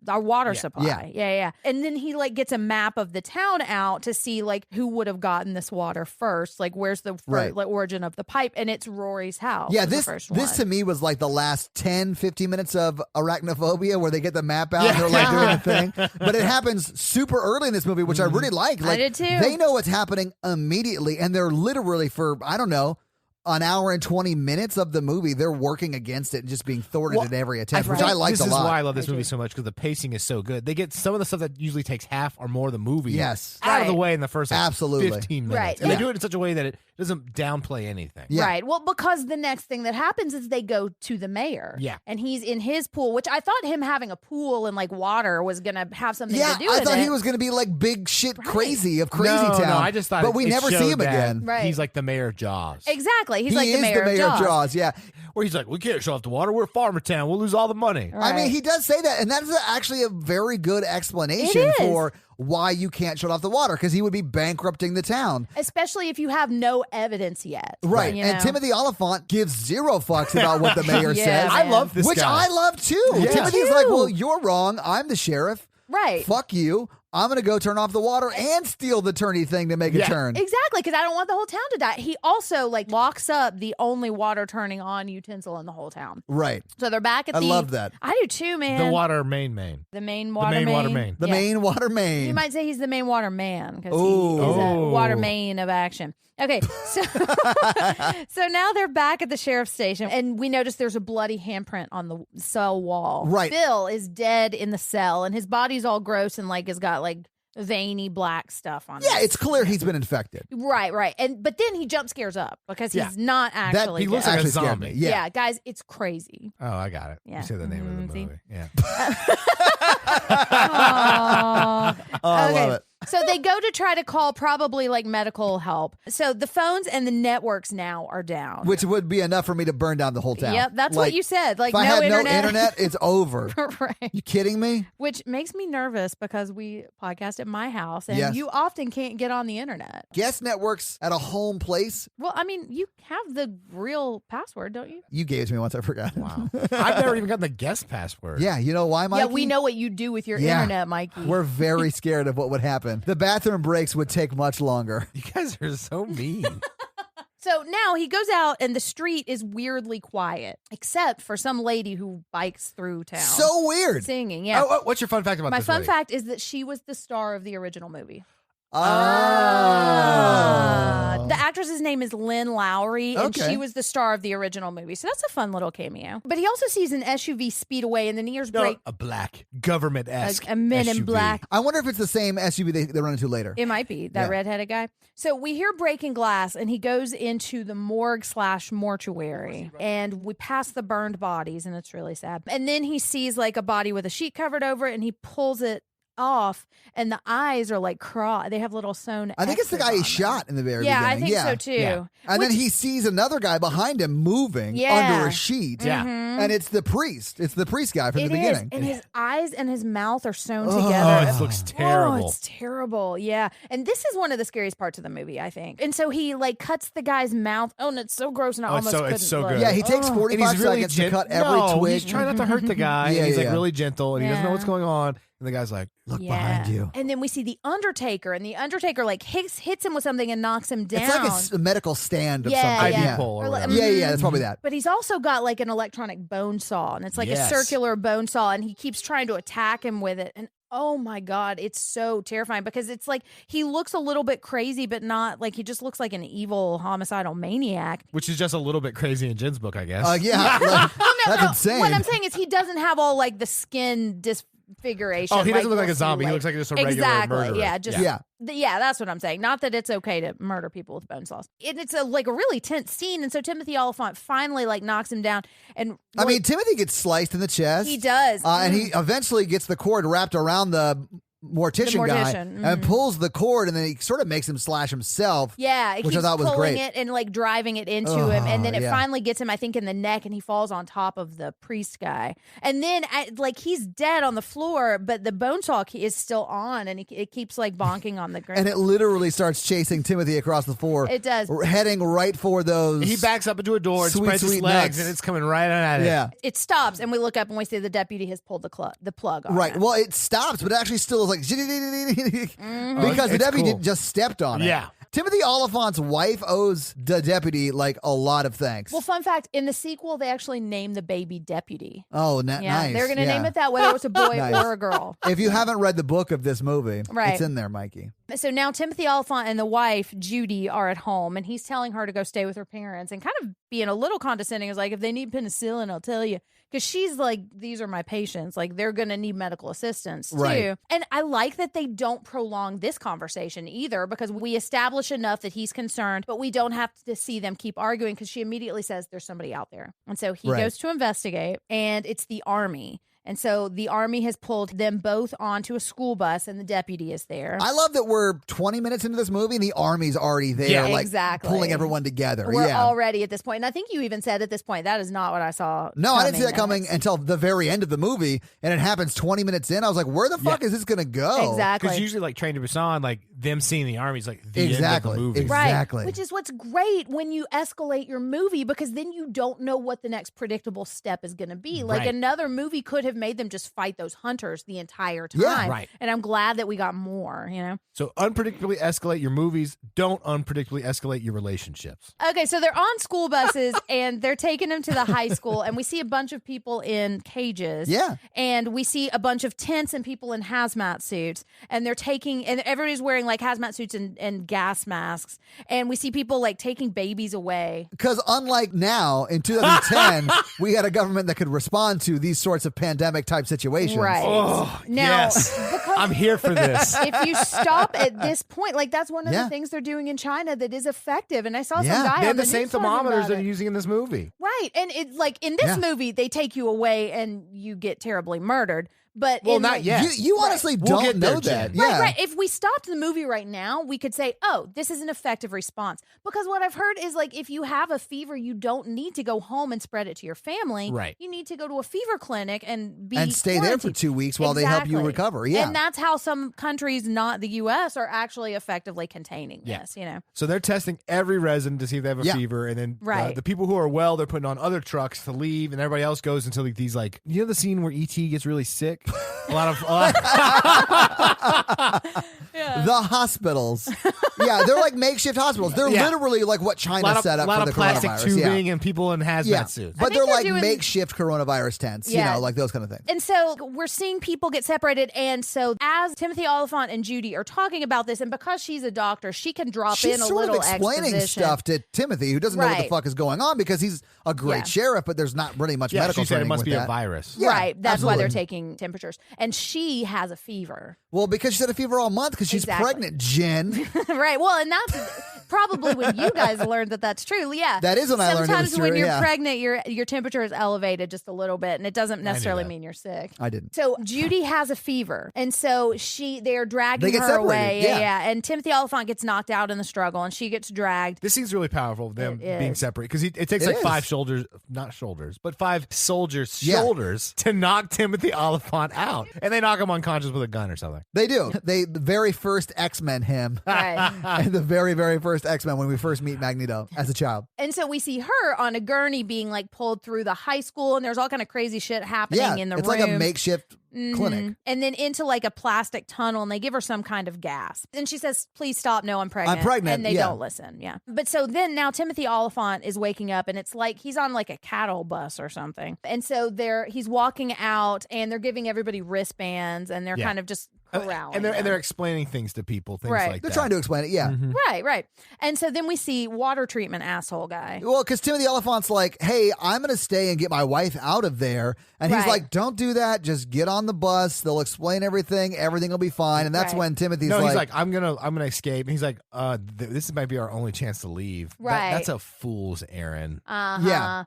our water Yeah. supply. Yeah. And then he like gets a map of the town out to see like who would have gotten this water first, like where's the Right. like, origin of the pipe, and it's Rory's house. Yeah, was the this first this one. to me was like the last 10, 15 minutes of Arachnophobia where they get the map out and Yeah. they're like doing a thing. But it happens super early in this movie, which I really like. Like, did too. They know what's happening immediately, and they're literally for, I don't know, an hour and 20 minutes of the movie, they're working against it and just being thwarted at every attempt, which I liked This a is lot. why I love this I movie do. so much, because the pacing is so good. They get some of the stuff that usually takes half or more of the movie Yes. out of the Right. way in the first Absolutely. 15 minutes. Right. And Yeah. they do it in such a way that it doesn't downplay anything. Yeah. Right. Well, because the next thing that happens is they go to the mayor. Yeah. And he's in his pool, which I thought him having a pool and like water was going to have something Yeah, to do I with thought it. he was going to be like big shit Right. crazy of Crazy No, Town. I just thought but we it never see showed him that again. Right. He's like the mayor of Jaws. Exactly. He's He like is the mayor, of Jaws. Jaws. Yeah. Where he's like, we can't show off the water. We're Farmer Town. We'll lose all the money. I mean, Right. he does say that, and that is actually a very good explanation It is. for why you can't shut off the water, because he would be bankrupting the town. Especially if you have no evidence yet. Right. You And know? Timothy Oliphant gives zero fucks about what the mayor Yeah, says. man. I love this Which guy. I love too. Yeah. Timothy's Too. like, well, you're wrong. I'm the sheriff. Right. Fuck you. I'm going to go turn off the water and steal the turny thing to make a Yeah. turn. Exactly, because I don't want the whole town to die. He also like locks up the only water turning on utensil in the whole town. Right. So they're back at I the. love that. I do too, man. The water main. The main The water main main. water main. The Yeah. main water main. You might say he's the main water man because he Ooh. is a Oh. water main of action. Okay, so so now they're back at the sheriff's station, and we notice there's a bloody handprint on the cell wall. Right. Phil is dead in the cell, and his body's all gross and like has got like veiny black stuff on it. Yeah, it's clear he's been infected. Right. But then he jump scares up because he's Yeah. not actually he looks dead. like a Actually scared zombie. me. Yeah. Guys, it's crazy. Oh, I got it. Yeah. You said the name of the See? movie. Yeah. Aw. Oh, I Okay. love it. So they go to try to call probably like medical help. So the phones and the networks now are down. Which would be enough for me to burn down the whole town. Yep, that's Like, what you said. Like If I no had internet. no internet, it's over. Right. You kidding me? Which makes me nervous because we podcast at my house and Yes. you often can't get on the internet. Guest networks at a home place. Well, I mean, you have the real password, don't you? You gave it to me once. I forgot. Wow. I've never even gotten the guest password. Yeah, you know why, Mikey? Yeah, we know what you do with your Yeah. internet, Mikey. We're very scared of what would happen. The bathroom breaks would take much longer. You guys are so mean. So now he goes out and the street is weirdly quiet, except for some lady who bikes through town. So weird. Singing, yeah. Oh, what's your fun fact about My this fun lady? fact is that she was the star of the original movie. Oh. The actress's name is Lynn Lowry, and Okay. she was the star of the original movie. So that's a fun little cameo. But he also sees an SUV speed away, and then he hears break. A black government-esque A Men in SUV. Black. I wonder if it's the same SUV they run into later. It might be that Yeah. redheaded guy. So we hear breaking glass, and he goes into the morgue/mortuary, and we pass the burned bodies, and it's really sad. And then he sees like a body with a sheet covered over it, and he pulls it off, and the eyes are like they have little sewn. I think it's the X's guy he on them. shot in the very Yeah, beginning. I think so too. Yeah. And then he sees another guy behind him moving Yeah. under a sheet. Yeah. And it's the priest. It's the priest guy from It the is, beginning. and his eyes and his mouth are sewn Oh, together. it looks terrible. Oh, it's terrible. Yeah. And this is one of the scariest parts of the movie, I think. And so he like cuts the guy's mouth. Oh, and it's so gross, and I Oh, it's almost so- couldn't it's so look. good. Yeah, he takes Oh. 45 And he's really seconds to cut every no, twig. he's trying not to hurt the guy. Yeah, and he's like yeah. really gentle, and he doesn't know Yeah. what's going on. And the guy's like, Look Yeah. behind you. And then we see the Undertaker, and the Undertaker like hits him with something and knocks him down. It's like a medical stand of Yeah, something. IV yeah. pole or Or like- whatever. Yeah, that's probably that. But he's also got like an electronic bone saw, and it's like a Yes. circular bone saw, and he keeps trying to attack him with it. And oh my God, it's so terrifying because it's like he looks a little bit crazy, but not like he just looks like an evil homicidal maniac. Which is just a little bit crazy in Jen's book, I guess. Yeah, like, that's No, insane. What I'm saying is he doesn't have all like the skin disfiguration. Oh, he doesn't look like we'll a see zombie. He later. looks like just a regular exactly. murderer. Yeah, just Yeah. Yeah, that's what I'm saying. Not that it's okay to murder people with bone saws. It's a like a really tense scene, and so Timothy Oliphant finally like knocks him down. And I mean, Timothy gets sliced in the chest. he does. And he eventually gets the cord wrapped around the mortician guy and pulls the cord, and then he sort of makes him slash himself. Yeah, which I thought was pulling great. it and like driving it into him, and then it finally gets him, I think, in the neck, and he falls on top of the priest guy, and then like he's dead on the floor, but the bone saw is still on, and it keeps like bonking on the ground, and it literally starts chasing Timothy across the floor. It does, heading right for those. He backs up into a door, and spreads his legs, and it's coming right at it. Yeah, it stops, and we look up and we see the deputy has pulled the plug on. Right. Well, it stops, but it actually still is like because the deputy just stepped on it. Yeah. Timothy Oliphant's wife owes the deputy like a lot of thanks. Well, fun fact, in the sequel, they actually name the baby Deputy. Oh, nice. They're going to name it that, whether it's a boy or a girl. If you haven't read the book of this movie, right. It's in there, Mikey. So now Timothy Oliphant and the wife, Judy, are at home, and he's telling her to go stay with her parents and kind of being a little condescending. Is like, if they need penicillin, I'll tell you. Because she's like, these are my patients. Like, they're going to need medical assistance, too. Right. And I like that they don't prolong this conversation either, because we establish enough that he's concerned, but we don't have to see them keep arguing, because she immediately says there's somebody out there. And so he goes to investigate, and it's the army. And so the army has pulled them both onto a school bus, and the deputy is there. I love that we're 20 minutes into this movie and the army's already there, like pulling everyone together. We're already at this point. And I think you even said at this point, that is not what I saw. No, I didn't see that coming until the very end of the movie, and it happens 20 minutes in. I was like, where the fuck is this going to go? Exactly. Because usually, like, Train to Busan, like, them seeing the army is like the end of the movie. Exactly. Right. Which is what's great when you escalate your movie, because then you don't know what the next predictable step is going to be. Like, another movie could have made them just fight those hunters the entire time. Yeah, right. And I'm glad that we got more, you know? So unpredictably escalate your movies. Don't unpredictably escalate your relationships. Okay, so they're on school buses and they're taking them to the high school, and we see a bunch of people in cages. Yeah. And we see a bunch of tents and people in hazmat suits, and they're taking, and everybody's wearing like hazmat suits and gas masks. And we see people like taking babies away. Because unlike now, in 2010, we had a government that could respond to these sorts of pandemic type situations. Right. Oh, now, yes. I'm here for this. If you stop at this point, like that's one of the things they're doing in China that is effective. And I saw some guy they on have the same thermometers they're it. using in this movie. Right. And it's like in this movie, they take you away and you get terribly murdered. But not yet. You honestly don't know that. Yeah. Right. If we stopped the movie right now, we could say, oh, this is an effective response. Because what I've heard is like if you have a fever, you don't need to go home and spread it to your family. Right. You need to go to a fever clinic and stay there for 2 weeks while they help you recover. Yeah. And that's how some countries, not the U.S., are actually effectively containing this, you know. So they're testing every resident to see if they have a fever. And then the people who are well, they're putting on other trucks to leave. And everybody else goes until like, these like, you know the scene where E.T. gets really sick? The hospitals. Yeah, they're like makeshift hospitals. They're literally like what China set up for the coronavirus. A lot of plastic tubing and people in hazmat suits. But they're like makeshift coronavirus tents, you know, like those kind of things. And so we're seeing people get separated. And so as Timothy Oliphant and Judy are talking about this, and because she's a doctor, she can drop in a little explaining exposition. stuff to Timothy, who doesn't know what the fuck is going on, because he's a great sheriff, but there's not really much medical she said training it must with be that. a virus. Yeah, right. That's absolutely. why they're taking temperatures. And she has a fever. Well, because she's had a fever all month because she's pregnant, Jen. Right. Well, and that's probably when you guys learned that that's true. Yeah. That is when I learned it was Sometimes true, when you're pregnant, your temperature is elevated just a little bit, and it doesn't necessarily mean you're sick. I didn't. So Judy has a fever, and so they are dragging her separated. away. Yeah. And Timothy Oliphant gets knocked out in the struggle, and she gets dragged. This seems really powerful, them being separate, because it takes like five shoulders shoulders to knock Timothy Oliphant out, and they knock him unconscious with a gun or something. They do. The very first X-Men him. Right. And the very, very first X-Men when we first meet Magneto as a child. And so we see her on a gurney being like pulled through the high school, and there's all kind of crazy shit happening in the room. It's like a makeshift clinic. And then into like a plastic tunnel, and they give her some kind of gas. And she says, please stop. No, I'm pregnant. I'm pregnant. And they don't listen. Yeah. But so then now Timothy Oliphant is waking up, and it's like he's on like a cattle bus or something. And so he's walking out, and they're giving everybody wristbands, and they're kind of just corralling. And they're explaining things to people, things like that. They're trying to explain it, yeah. Mm-hmm. Right. And so then we see water treatment asshole guy. Well, because Timothy Oliphant's like, hey, I'm going to stay and get my wife out of there. And he's like, don't do that. Just get on the bus. They'll explain everything. Everything will be fine. And that's when Timothy's he's like, I'm gonna escape. And he's like, this might be our only chance to leave. Right. That's a fool's errand. Yeah.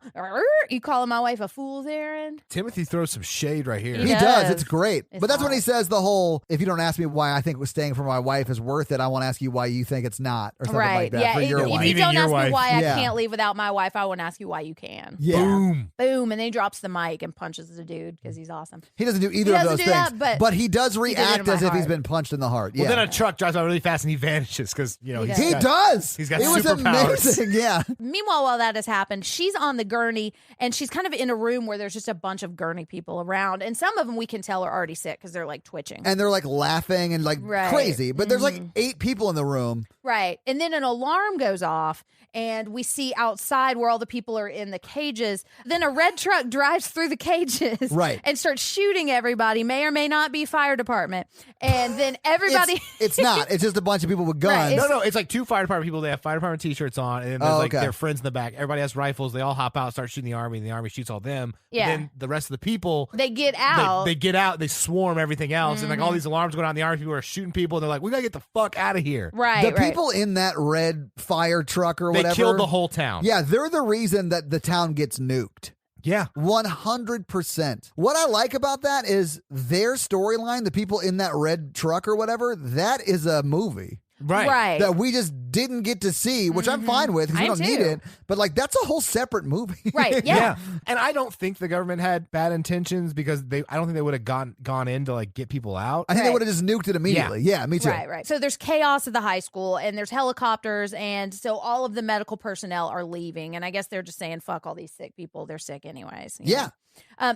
You calling my wife a fool's errand? Timothy throws some shade right here. He does. It's great. But that's when he says the whole, if you don't ask me why I think staying for my wife is worth it, I won't ask you why you think it's not, or something like that. Yeah. For your If wife. you Even don't your ask wife. me why I Yeah. can't leave without my wife, I won't ask you why you can. Yeah. Boom. Boom. And then he drops the mic and punches the dude because he's awesome. He doesn't do either of doesn't those do things, that, but he does did it in react my as if he's heart. been punched in the heart. Well, Yeah. then a truck drives by really fast and he vanishes because, you know, He he's does. He got- does. He's got it was superpowers. amazing. Yeah. Meanwhile, while that has happened, she's on the gurney and she's kind of in a room where there's just a bunch of gurney people around. And some of them we can tell are already sick because they're like twitching. And they're like laughing and like Right. crazy. But there's like 8 people in the room. Right. And then an alarm goes off, and we see outside where all the people are in the cages. Then a red truck drives through the cages Right. and starts shooting everybody, may or may not be fire department. And then everybody. It's not. It's just a bunch of people with guns. Right, No, it's like 2 fire department people. They have fire department T-shirts on, and then there's like okay. their friends in the back. Everybody has rifles. They all hop out, start shooting the army, and the army shoots all them. Yeah. Then the rest of the people, They get out. They get out. They swarm everything else, and like all these alarms going on. The army people are shooting people. And they're like, "We gotta get the fuck out of here." right. the right. people in that red fire truck or They whatever. killed the whole town. Yeah, they're the reason that the town gets nuked. yeah. 100%. What I like about that is their storyline, the people in that red truck or whatever, that is a movie Right. that we just didn't get to see, which I'm fine with because we I am don't need too. it. But like, that's a whole separate movie. Right. Yeah. And I don't think the government had bad intentions because I don't think they would have gone in to like get people out. I think they Right. would have just nuked it immediately. Yeah, me too. Right, right. So there's chaos at the high school and there's helicopters. And so all of the medical personnel are leaving. And I guess they're just saying, fuck all these sick people. They're sick anyways. you Yeah. know?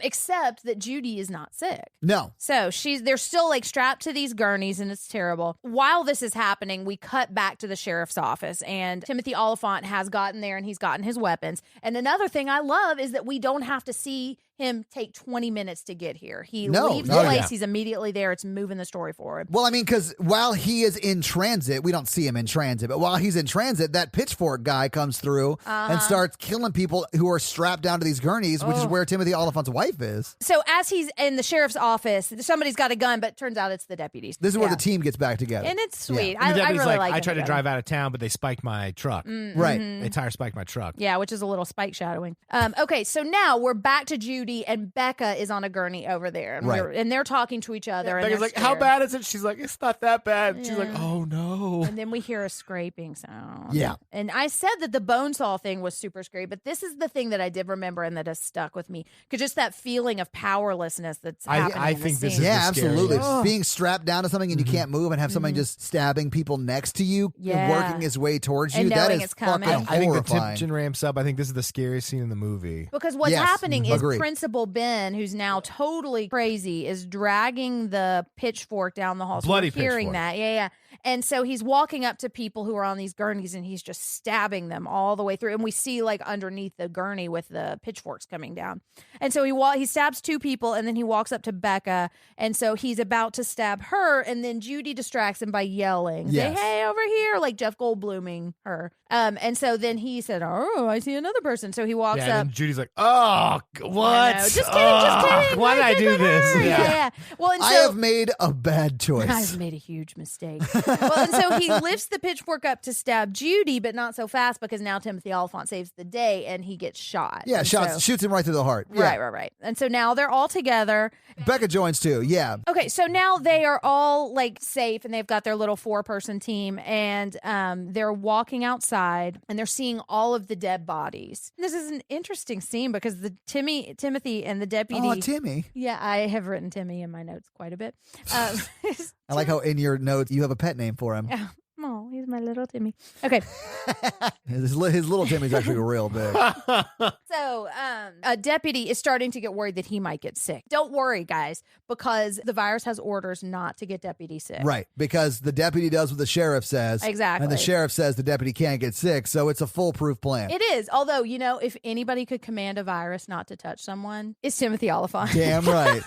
Except that Judy is not sick. No. So they're still like strapped to these gurneys and it's terrible. While this is happening, we cut back to the sheriff's office and Timothy Oliphant has gotten there and he's gotten his weapons. And another thing I love is that we don't have to see him take 20 minutes to get here. He leaves the place. yeah. He's immediately there. It's moving the story forward. Well, I mean, because while he is in transit, we don't see him in transit, but while he's in transit, that pitchfork guy comes through and starts killing people who are strapped down to these gurneys, which is where Timothy Oliphant's wife is. So as he's in the sheriff's office, somebody's got a gun, but it turns out it's the deputies. This is where Yeah. the team gets back together. And it's sweet. And the I deputy's really like I them tried to together. drive out of town, but they spiked my truck. Right. Mm-hmm. They tire spiked my truck. Yeah, which is a little spike shadowing. Okay, so now we're back to Judy and Becca is on a gurney over there. And, Right. and they're talking to each other. And Becca's they're like, "How scared. bad is it?" She's like, "It's not that bad." She's like, Yeah. "Oh no." And then we hear a scraping sound. Yeah. And I said that the bone saw thing was super scary, but this is the thing that I did remember and that has stuck with me. Because just that feeling of powerlessness that's happening. I in the think this scene. is Yeah, the scariest. absolutely. Ugh. Being strapped down to something and you can't move and have somebody just stabbing people next to you, Yeah. working his way towards you, And that knowing is it's coming. fucking I think the horrifying. tension ramps up. I think this is the scariest scene in the movie. Because what's Yes, happening is agreed. Principal Ben, who's now totally crazy, is dragging the pitchfork down the hall. So Bloody we're hearing pitchfork. that. Yeah, yeah. And so he's walking up to people who are on these gurneys and he's just stabbing them all the way through. And we see like underneath the gurney with the pitchforks coming down. And so he stabs 2 people and then he walks up to Becca. And so he's about to stab her. And then Judy distracts him by yelling, Yes. say, hey, over here, like Jeff Goldbluming her. And so then he said, oh, I see another person. So he walks Yeah, up. and then Judy's like, "Oh, what? I know. Just kidding. Why did I do this?" Yeah. Well, and so I have made a bad choice. I've made a huge mistake. Well, and so he lifts the pitchfork up to stab Judy, but not so fast because now Timothy Oliphant saves the day and he gets shot. Yeah, And shoots him right through the heart. Yeah. Right. And so now they're all together. Becca joins too. Yeah. Okay, so now they are all like safe and they've got their little 4-person team and they're walking outside and they're seeing all of the dead bodies. This is an interesting scene because the Timothy and the deputy. Oh, Timmy. Yeah, I have written Timmy in my notes quite a bit. I like how in your notes you have a pet name for him. Oh, he's my little Timmy. Okay. His little Timmy's actually real big. So a deputy is starting to get worried that he might get sick. Don't worry, guys, because the virus has orders not to get deputies sick. Right, because the deputy does what the sheriff says. Exactly. And the sheriff says the deputy can't get sick, so it's a foolproof plan. It is. Although, if anybody could command a virus not to touch someone, it's Timothy Oliphant. Damn right.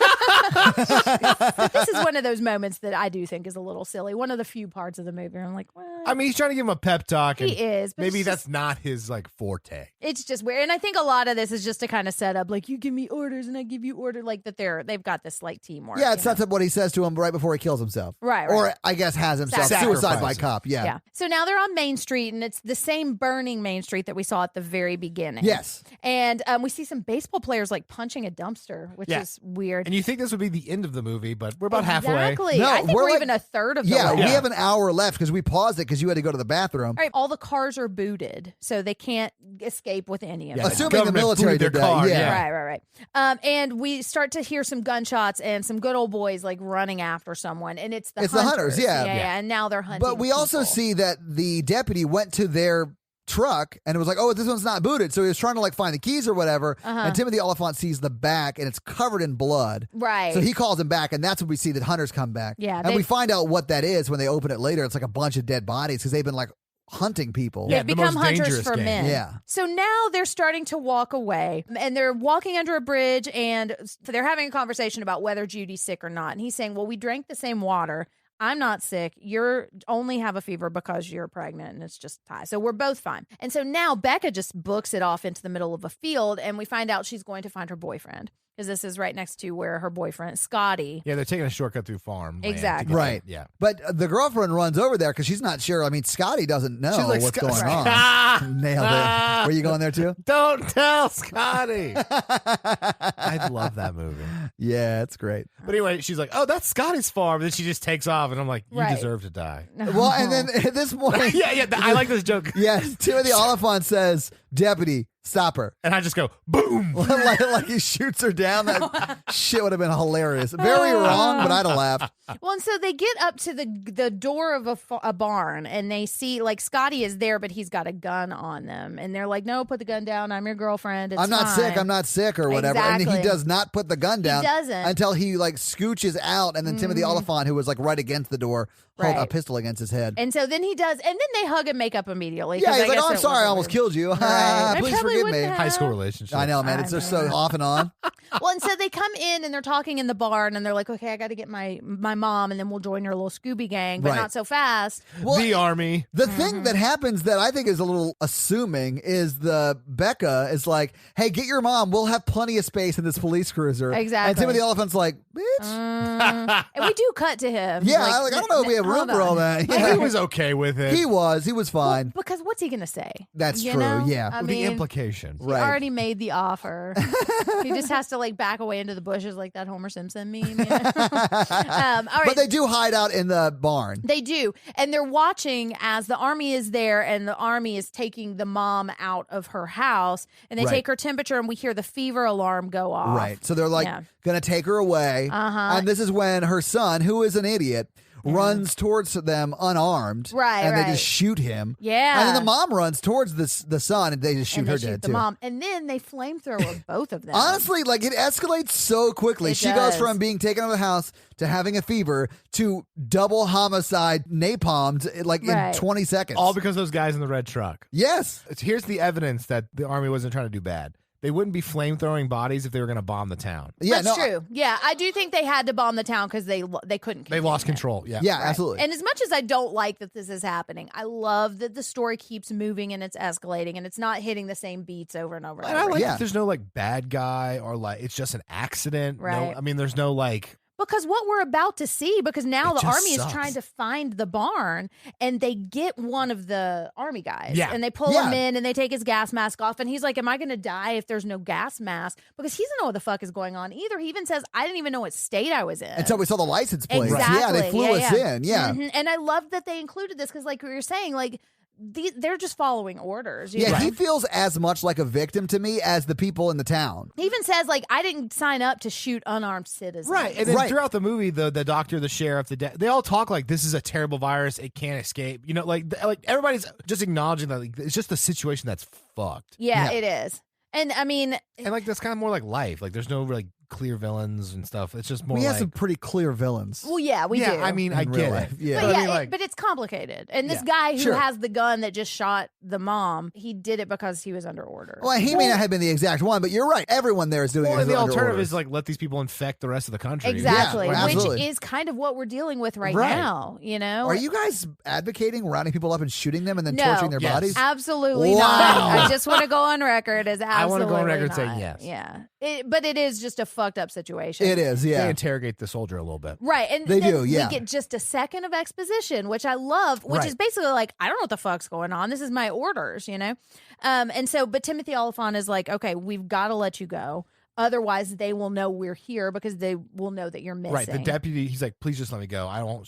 This is one of those moments that I do think is a little silly. One of the few parts of the movie where I'm like, well, I mean, he's trying to give him a pep talk. And He is. But maybe it's that's just, not his like forte. it's just weird. And I think a lot of this is just to kind of set up, like, you give me orders and I give you order, like that they've got this like teamwork. Yeah, it sets up what he says to him right before he kills himself. Right. Or I guess has himself suicide by Sacrifices. cop. Yeah. So now they're on Main Street, and it's the same burning Main Street that we saw at the very beginning. Yes. And we see some baseball players like punching a dumpster, which is weird. And you think this would be the end of the movie, but we're about halfway. Exactly. No, I think we're we're like- even a third of the Yeah, way. we have an hour left because we paused it because you had to go to the bathroom. All right, all the cars are booted, so they can't escape with any of Yeah, them. Assuming the government military booted their did that. car, Yeah. Right. And we start to hear some gunshots and some good old boys like running after someone, and it's the hunters, yeah. And now they're hunting. But we also people. see that the deputy went to their truck and it was like, oh, this one's not booted. So he was trying to like find the keys or whatever. And Timothy Oliphant sees the back and it's covered in blood. Right. So he calls him back and that's when we see that hunters come back. Yeah, And they- we find out what that is when they open it later. It's like a bunch of dead bodies because they've been like hunting people. Yeah, They've the become most hunters dangerous for game. men. Yeah. So now they're starting to walk away, and they're walking under a bridge, and they're having a conversation about whether Judy's sick or not. And he's saying, well, we drank the same water. I'm not sick. You're only have a fever because you're pregnant, and it's just high. So we're both fine. And so now Becca just books it off into the middle of a field, and we find out she's going to find her boyfriend. Because this is right next to where her boyfriend, Scotty. Yeah, they're taking a shortcut through farm. land Exactly. to get Right. there. Yeah. But the girlfriend runs over there because she's not sure. I mean, Scotty doesn't know She's like, what's "Scott- going on. Ah! Nailed it. Were you going there too? Don't tell Scotty. I love that movie. Yeah, it's great. But anyway, she's like, "Oh, that's Scotty's farm." And then she just takes off, and I'm like, "You Right. deserve to die." Well, and then at this point, yeah. I like this joke. yes, Timothy Oliphant says, "Deputy, stop her." And I just go, "Boom!" like he shoots her down. That shit would have been hilarious. Very wrong, but I'd have laughed. Well, and so they get up to the door of a barn, and they see like Scotty is there, but he's got a gun on them, and they're like, "No, put the gun down. I'm your girlfriend. It's I'm not fine." sick. I'm not sick, or whatever. And Exactly. he does not put the gun down. doesn't. until he like scooches out, and then Timothy Oliphant, who was like right against the door, hold a Right. pistol against his head. And so then he does, and then they hug and make up immediately. 'cause Yeah, I he's like, guess "Oh, I'm it sorry, I wasn't almost really- killed you. Right. I Please probably forgive wouldn't me." have. High school relationship. I know, man. It's just so off and on. Well, and so they come in and they're talking in the barn, and they're like, "Okay, I got to get my mom, and then we'll join your little Scooby gang, but Right. not so fast." Well, The army. the thing that happens that I think is a little assuming is the Becca is like, "Hey, get your mom. We'll have plenty of space in this police cruiser." Exactly. And Timothy Oliphant's like, "Bitch." And we do cut to him. Yeah, I don't know if we have room hold for all on. that. He Yeah. was okay with it. He was fine. Because what's he gonna say? That's You true, know? yeah. I the mean, implication. he Right. already made the offer. He just has to like back away into the bushes like that Homer Simpson meme. You know? All right. But they do hide out in the barn. They do. And they're watching as the army is there, and the army is taking the mom out of her house, and they Right. take her temperature, and we hear the fever alarm go off. Right. So they're like Yeah. gonna take her away. And this is when her son, who is an idiot, runs towards them unarmed. Right, And they right. just shoot him. Yeah. And then the mom runs towards the son and they just shoot And they her shoot dead the too. mom. And then they flamethrower both of them. Honestly, like it escalates so quickly. It She goes does. from being taken out of the house to having a fever to double homicide napalmed like Right. in 20 seconds. All because those guys in the red truck. yes. Here's the evidence that the army wasn't trying to do bad. They wouldn't be flamethrowing bodies if they were going to bomb the town. Yeah, That's no, true. Yeah, I do think they had to bomb the town because they couldn't. They lost contain it. control. Yeah. Yeah, Right. absolutely. And as much as I don't like that this is happening, I love that the story keeps moving and it's escalating and it's not hitting the same beats over and over and And I over. like Yeah. that there's no like bad guy or like it's just an accident. No, Right. I mean, there's no like Because what we're about to see, because now It the just army sucks. is trying to find the barn, and they get one of the army guys, Yeah. and they pull Yeah. him in, and they take his gas mask off, and he's like, "Am I going to die if there's no gas mask?" Because he doesn't know what the fuck is going on either. He even says, "I didn't even know what state I was in." Until we saw the license plate. Exactly. Yeah, they flew us in. Yeah. Mhm. And I love that they included this because, like we were saying, like they're just following orders. you Yeah, know? he feels as much like a victim to me as the people in the town. He even says, like, "I didn't sign up to shoot unarmed citizens." right. And then Right. throughout the movie, the doctor, the sheriff, they all talk like this is a terrible virus. It can't escape. You know, like everybody's just acknowledging that like, it's just a situation that's fucked. Yeah, Yeah. it is. And I mean, And like that's kind of more like life. Like there's no like clear villains and stuff. It's just more We have like, some pretty clear villains. Well, yeah, we do. I mean, I In get real it. life, yeah. But But I yeah, mean, but it's complicated. And this guy who Sure. has the gun that just shot the mom, he did it because he was under order. Well, he may not have been the exact one, but you're right. Everyone there is doing well, it and the under alternative orders. is like let these people infect the rest of the country. Exactly, Yeah, which absolutely. is kind of what we're dealing with right Right. now. You know, Are you guys advocating rounding people up and shooting them and then No. torturing their Yes. bodies? Absolutely Wow. not. I just want to go on record as absolutely I want to go on record not. saying yes. Yeah, but it is just a fucked up situation. It is, They yeah. interrogate the soldier a little bit. Right, and They then do, yeah. we get just a second of exposition, which I love, which Right. is basically like, I don't know what the fuck's going on. This is my orders, you know? And so, but Timothy Oliphant is like, okay, we've got to let you go. Otherwise, they will know we're here because they will know that you're missing. Right. The deputy, he's like, please just let me go. I won't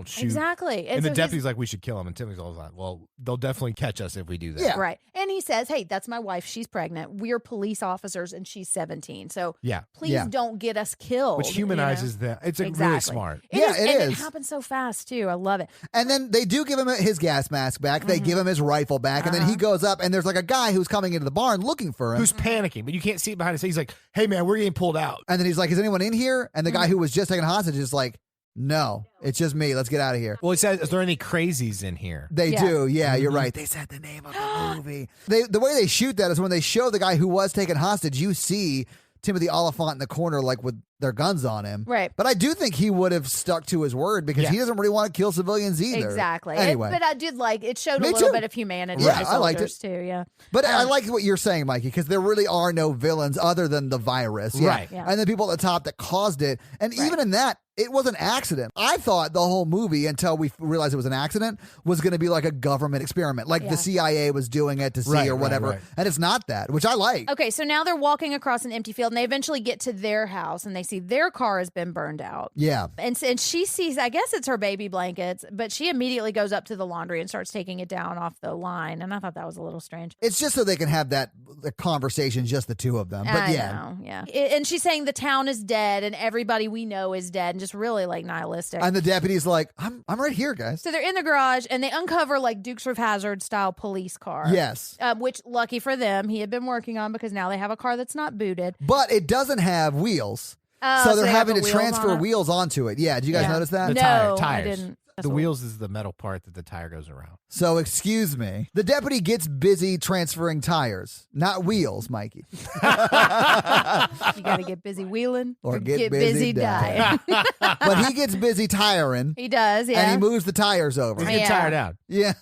shoot. Exactly. And so the deputy's like, we should kill him. And Timmy's all like, well, they'll definitely catch us if we do that. Yeah. right. And he says, hey, that's my wife. She's pregnant. We're police officers and she's 17. So Yeah. please Yeah. don't get us killed. Which you know? humanizes them. It's really Exactly. smart. Yeah, it and is. it happens so fast, too. I love it. And then they do give him his gas mask back. They give him his rifle back. And then he goes up, and there's like a guy who's coming into the barn looking for him. Who's panicking, but you can't see it behind his face. He's like, hey, man, we're getting pulled out. And then he's like, is anyone in here? And the guy who was just taken hostage is like, no, it's just me. Let's get out of here. Well, he says, is there any crazies in here? They Yeah. do. Yeah, you're right. They said the name of the movie. The way they shoot that is when they show the guy who was taken hostage, you see Timothy Oliphant in the corner, like with their guns on him. Right. But I do think he would have stuck to his word because Yeah. he doesn't really want to kill civilians either. Exactly. Anyway. But I did like it showed Me a little too. bit of humanity Yeah, in the I liked soldiers too. Yeah. But I like what you're saying, Mikey, because there really are no villains other than the virus. Yeah. Right. Yeah. And the people at the top that caused it. And even in that, it was an accident. I thought the whole movie, until we realized it was an accident, was going to be like a government experiment, like Yeah. the CIA was doing it to see Right, or right, whatever. right. And it's not that, which I like. Okay, so now they're walking across an empty field, and they eventually get to their house, and they see their car has been burned out. Yeah. And she sees, I guess it's her baby blankets, but she immediately goes up to the laundry and starts taking it down off the line. And I thought that was a little strange. It's just so they can have the conversation, just the two of them. But I yeah. know, yeah. And she's saying the town is dead and everybody we know is dead and just really like nihilistic. And the deputy's like, I'm right here, guys. So they're in the garage and they uncover like Dukes of Hazzard style police car. Yes. Which, lucky for them, he had been working on because now they have a car that's not booted. But it doesn't have wheels. Oh, so they're they have having the to wheels transfer on it? wheels onto it. Yeah. Did you guys Yeah. notice that? The No, I tires. didn't. The wheels is the metal part that the tire goes around. So, excuse me. The deputy gets busy transferring tires, not wheels, Mikey. You got to get busy wheeling Or get busy dying. But he gets busy tiring, He does, yeah. and he moves the tires over. He's getting Yeah. tired out. Yeah.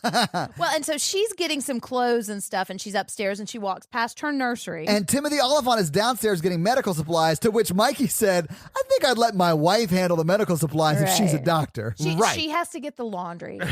Well, and so she's getting some clothes and stuff, and she's upstairs, and she walks past her nursery. And Timothy Oliphant is downstairs getting medical supplies, to which Mikey said, I think I'd let my wife handle the medical supplies if she's a Right. doctor. She has to get the laundry. Yeah,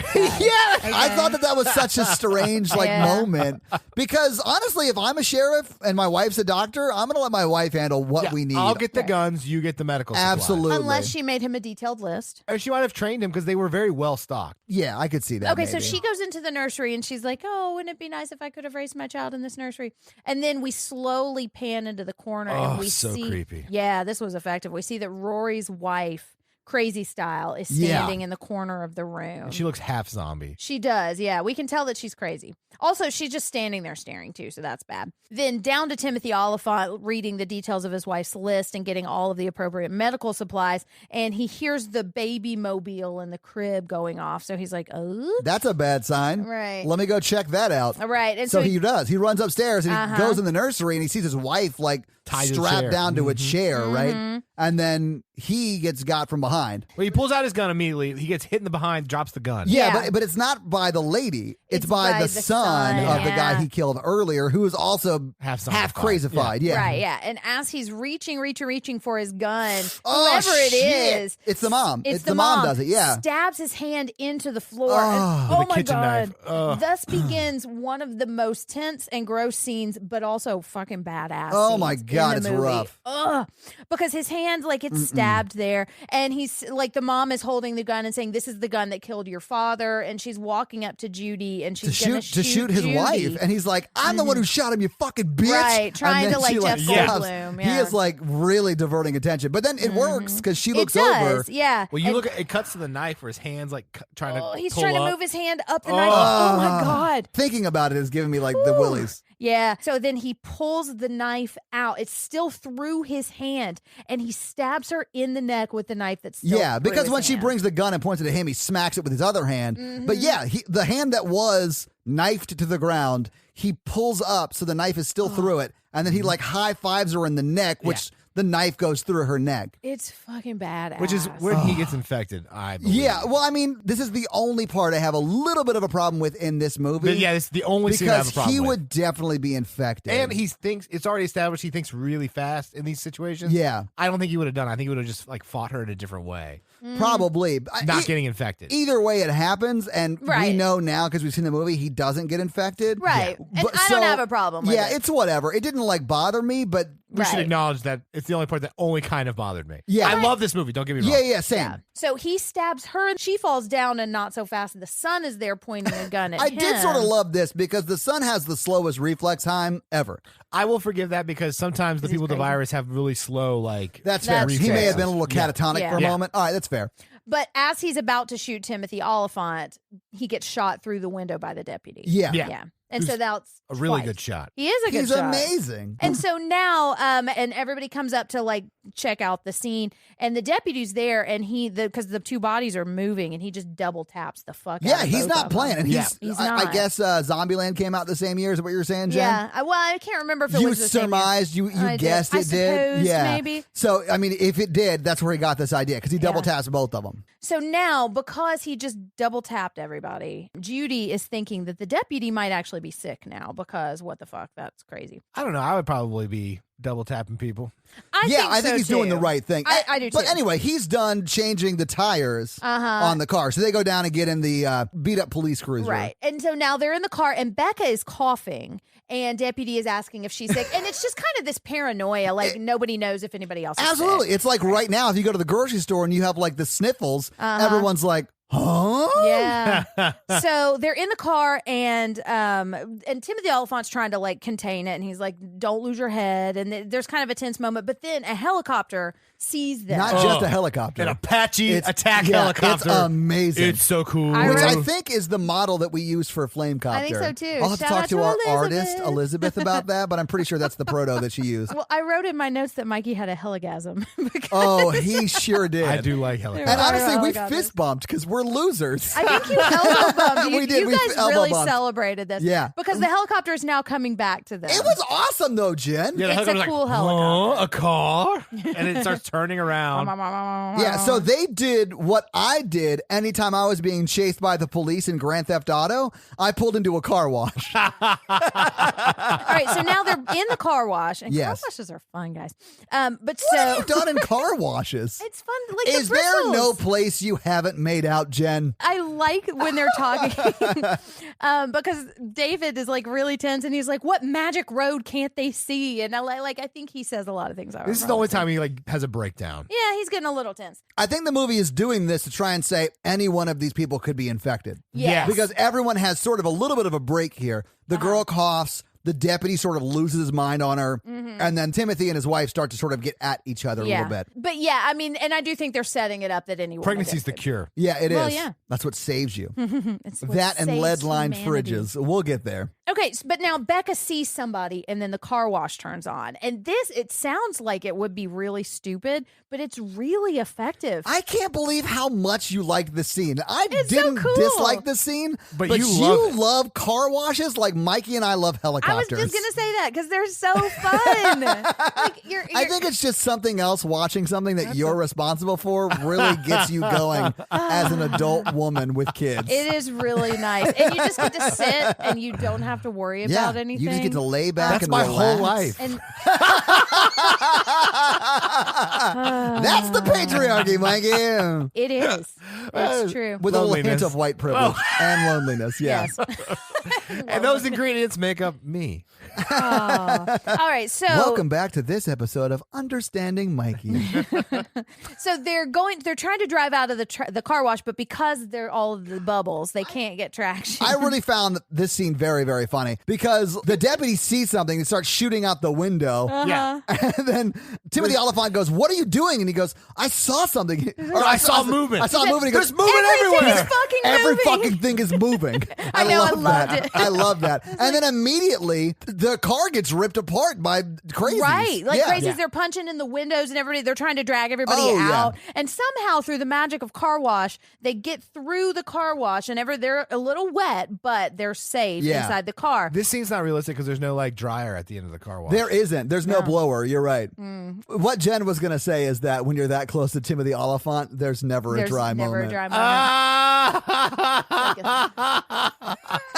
I thought that was such a strange Yeah. moment because honestly, if I'm a sheriff and my wife's a doctor, I'm gonna let my wife handle what we need. I'll get the guns, you get the medical supplies. Absolutely. Unless she made him a detailed list. Or she might have trained him because they were very well stocked. Yeah, I could see that. Okay, so maybe. she goes into the nursery and she's like, "Oh, wouldn't it be nice if I could have raised my child in this nursery?" And then we slowly pan into the corner and Oh, we so see creepy. Yeah, this was effective. We see that Rory's wife, Crazy Style, is Yeah. standing in the corner of the room. And she looks half zombie. She does, yeah. We can tell that she's crazy. Also, she's just standing there staring too, so that's bad. Then down to Timothy Oliphant reading the details of his wife's list and getting all of the appropriate medical supplies, and he hears the baby mobile in the crib going off. So he's like, "Oh, That's a bad sign. Right. Let me go check that out. all right." And So he does. He runs upstairs and he goes in the nursery and he sees his wife like Tied to the strapped chair. down to a chair, Mm-hmm. right? And then he gets got from behind. Well, he pulls out his gun immediately. He gets hit in the behind, drops the gun. Yeah, Yeah. but it's not by the lady. It's It's by by the the son son, of the guy yeah. he killed earlier, who is also Half half zombified. crazified. Yeah. Right, yeah. And as he's reaching for his gun, Oh, whoever it shit. is, It's the mom. It's the mom does it, yeah. Stabs his hand into the floor. Oh, and, with a my kitchen God. knife. Ugh. Thus begins one of the most tense and gross scenes, but also fucking badass. Oh, scenes my in God, the it's movie. rough. Ugh. Because his hand, like, it's stabbed there. And he's like, the mom is holding the gun and saying, "This is the gun that killed your father." And she's walking up to Judy and she's gonna to shoot his Judy. wife, and he's like, "I'm the one who shot him, you fucking bitch!" Right, And trying then to, like, she, Jeff stabs. Goldblum, He yeah. is like really diverting attention, but then it works because she It looks does, over. yeah. Well, you And- look at it cuts to the knife where his hands like trying to. Oh, he's pull trying up. to move his hand up the knife. Oh my God. Thinking about it is giving me like the willies. Yeah. So then he pulls the knife out. It's still through his hand, and he stabs her in the neck with the knife that's still Yeah, through because his when she hand. brings the gun and points it at him, he smacks it with his other hand. But yeah, the hand that was knifed to the ground, he pulls up so the knife is still through it, and then he like high fives her in the neck, which the knife goes through her neck. It's fucking badass. Which is where he gets infected, I believe. Yeah, well, I mean, this is the only part I have a little bit of a problem with in this movie. But yeah, it's the only scene I have a because problem he with. would definitely be infected. And he thinks it's already established he thinks really fast in these situations. Yeah. I don't think he would have done it. I think he would have just like fought her in a different way. Probably. Not getting infected. Either way it happens, and we Right. know now because we've seen the movie, he doesn't get infected. Right. And But- I don't have a problem with Yeah, it. it's whatever. It didn't like bother me, but We should Right. acknowledge that it's the only part that only kind of bothered me. Yeah. I love this movie. Don't get me wrong. yeah, same. Yeah. So he stabs her, and she falls down, and not so fast. The son is there pointing a gun at I him. did sort of love this because the son has the slowest reflex time ever. I will forgive that because sometimes the He's people with the crazy. virus have really slow, like, That's fair. That's He may fair. have been a little Yeah. catatonic Yeah. for a Yeah. moment. All right, that's fair. But as he's about to shoot Timothy Oliphant, he gets shot through the window by the deputy. Yeah. Yeah. And so Who's that's a really twice. good shot. He is a good He's shot. amazing. And so now, and everybody comes up to like check out the scene, and the deputy's there, and because the two bodies are moving, and he just double taps the fuck. Yeah, out of he's both not of them. playing. And Yeah. he's He's I not. guess Zombieland came out the same year. Is what you're saying, Jen? Yeah, I can't remember if it You was the same year. surmised, you I did. guessed I it did. supposed, Yeah, maybe. So I mean, if it did, that's where he got this idea because he double Yeah. taps both of them. So now, because he just double tapped everybody, Judy is thinking that the deputy might actually be sick now because what the fuck? That's crazy. I don't know. I would probably be double tapping people. I think so he's doing the too. right thing. I do But too. anyway, he's done changing the tires on the car, so they go down and get in the beat up police cruiser. Right. And so now they're in the car, and Becca is coughing, and Deputy is asking if she's sick. And it's just kind of this paranoia, like nobody knows if anybody else is Absolutely. sick. It's like right now, if you go to the grocery store and you have like the sniffles, everyone's like, huh? Yeah. So they're in the car, and Timothy Oliphant's trying to like contain it, and he's like, "Don't lose your head." And there's kind of a tense moment, but then a helicopter sees them. Not just a helicopter. An Apache It's- attack yeah, helicopter. It's amazing. It's so cool. I Which I wrote- think is the model that we use for Flamecopter. I think so, too. I'll have to Shout talk out to to our Elizabeth. artist, Elizabeth, about that, but I'm pretty sure that's the proto that she used. Well, I wrote in my notes that Mikey had a heligasm. because Oh, he sure did. I do like There And helicopters. are honestly, we helicopters. fist bumped because we're losers. I think you elbow bumped. We did. You We guys elbow really bumped. celebrated this. Yeah. Because the helicopter is now coming back to them. It was awesome, though, Jen. Yeah, the It's a helicopter's cool like, helicopter. "Huh? A car? And it starts turning around. Yeah, so they did what I did anytime I was being chased by the police in Grand Theft Auto. I pulled into a car wash. All right, so now they're in the car wash, and Yes. car washes are fun, guys. But What so have you done in car washes? it's fun. Like Is the there bristles. no place you haven't made out, Jen? I like when they're talking because David is like really tense, and he's like, "What magic road can't they see?" And I think he says a lot of things. This is the only time he like has a breakdown. Yeah, he's getting a little tense. I think the movie is doing this to try and say any one of these people could be infected. Yes. Because everyone has sort of a little bit of a break here. The girl coughs, the deputy sort of loses his mind on her, and then Timothy and his wife start to sort of get at each other a little bit. But yeah, I mean, and I do think they're setting it up that anyone Pregnancy's the cure. Yeah, it is. Well, yeah. That's what saves you. It's what That and saves lead-lined humanity. fridges. We'll get there. Okay, but now Becca sees somebody, and then the car wash turns on, and it sounds like it would be really stupid, but it's really effective. I can't believe how much you liked the scene. I It's so didn't cool. dislike the scene, But but you you love it. love car washes like Mikey and I love I was helicopters. just gonna say that because they're so fun. Like I think it's just something else. Watching something that you're responsible for really gets you going as an adult woman with kids. it is really nice, and you just get to sit, and you don't have to worry yeah, about anything. you just get to lay back That's and my relax. whole life. And That's the patriarchy, Mikey. it is. It's true. With a little hint Loneliness. of white privilege and loneliness. Yeah. Yes. And those ingredients make up me. All right. So Welcome back to this episode of Understanding Mikey. So they're trying to drive out of the car wash, but because they're all of the bubbles, they can't get traction. I really found this scene very, very funny because the deputy sees something and starts shooting out the window. Yeah. And then Timothy Oliphant goes, "What are you doing?" And he goes, "I saw something. Or I saw movement." I saw movement." He just moving Everything's everywhere. fucking Every moving. fucking thing is moving. I know, I love loved that. it. I love that. And then immediately the car gets ripped apart by Crazies. Right. Like Yeah. Crazies, they're punching in the windows and everybody, they're trying to drag everybody Oh, yeah. out. And somehow through the magic of car wash, they get through the car wash and they're a little wet, but they're safe Yeah. inside the car. This scene's not realistic because there's no like dryer at the end of the car wash. There isn't. There's no blower. You're right. Mm. What Jen was going to say is that when you're that close to Timothy Oliphant, there's never There's a dry never moment. a dry moment.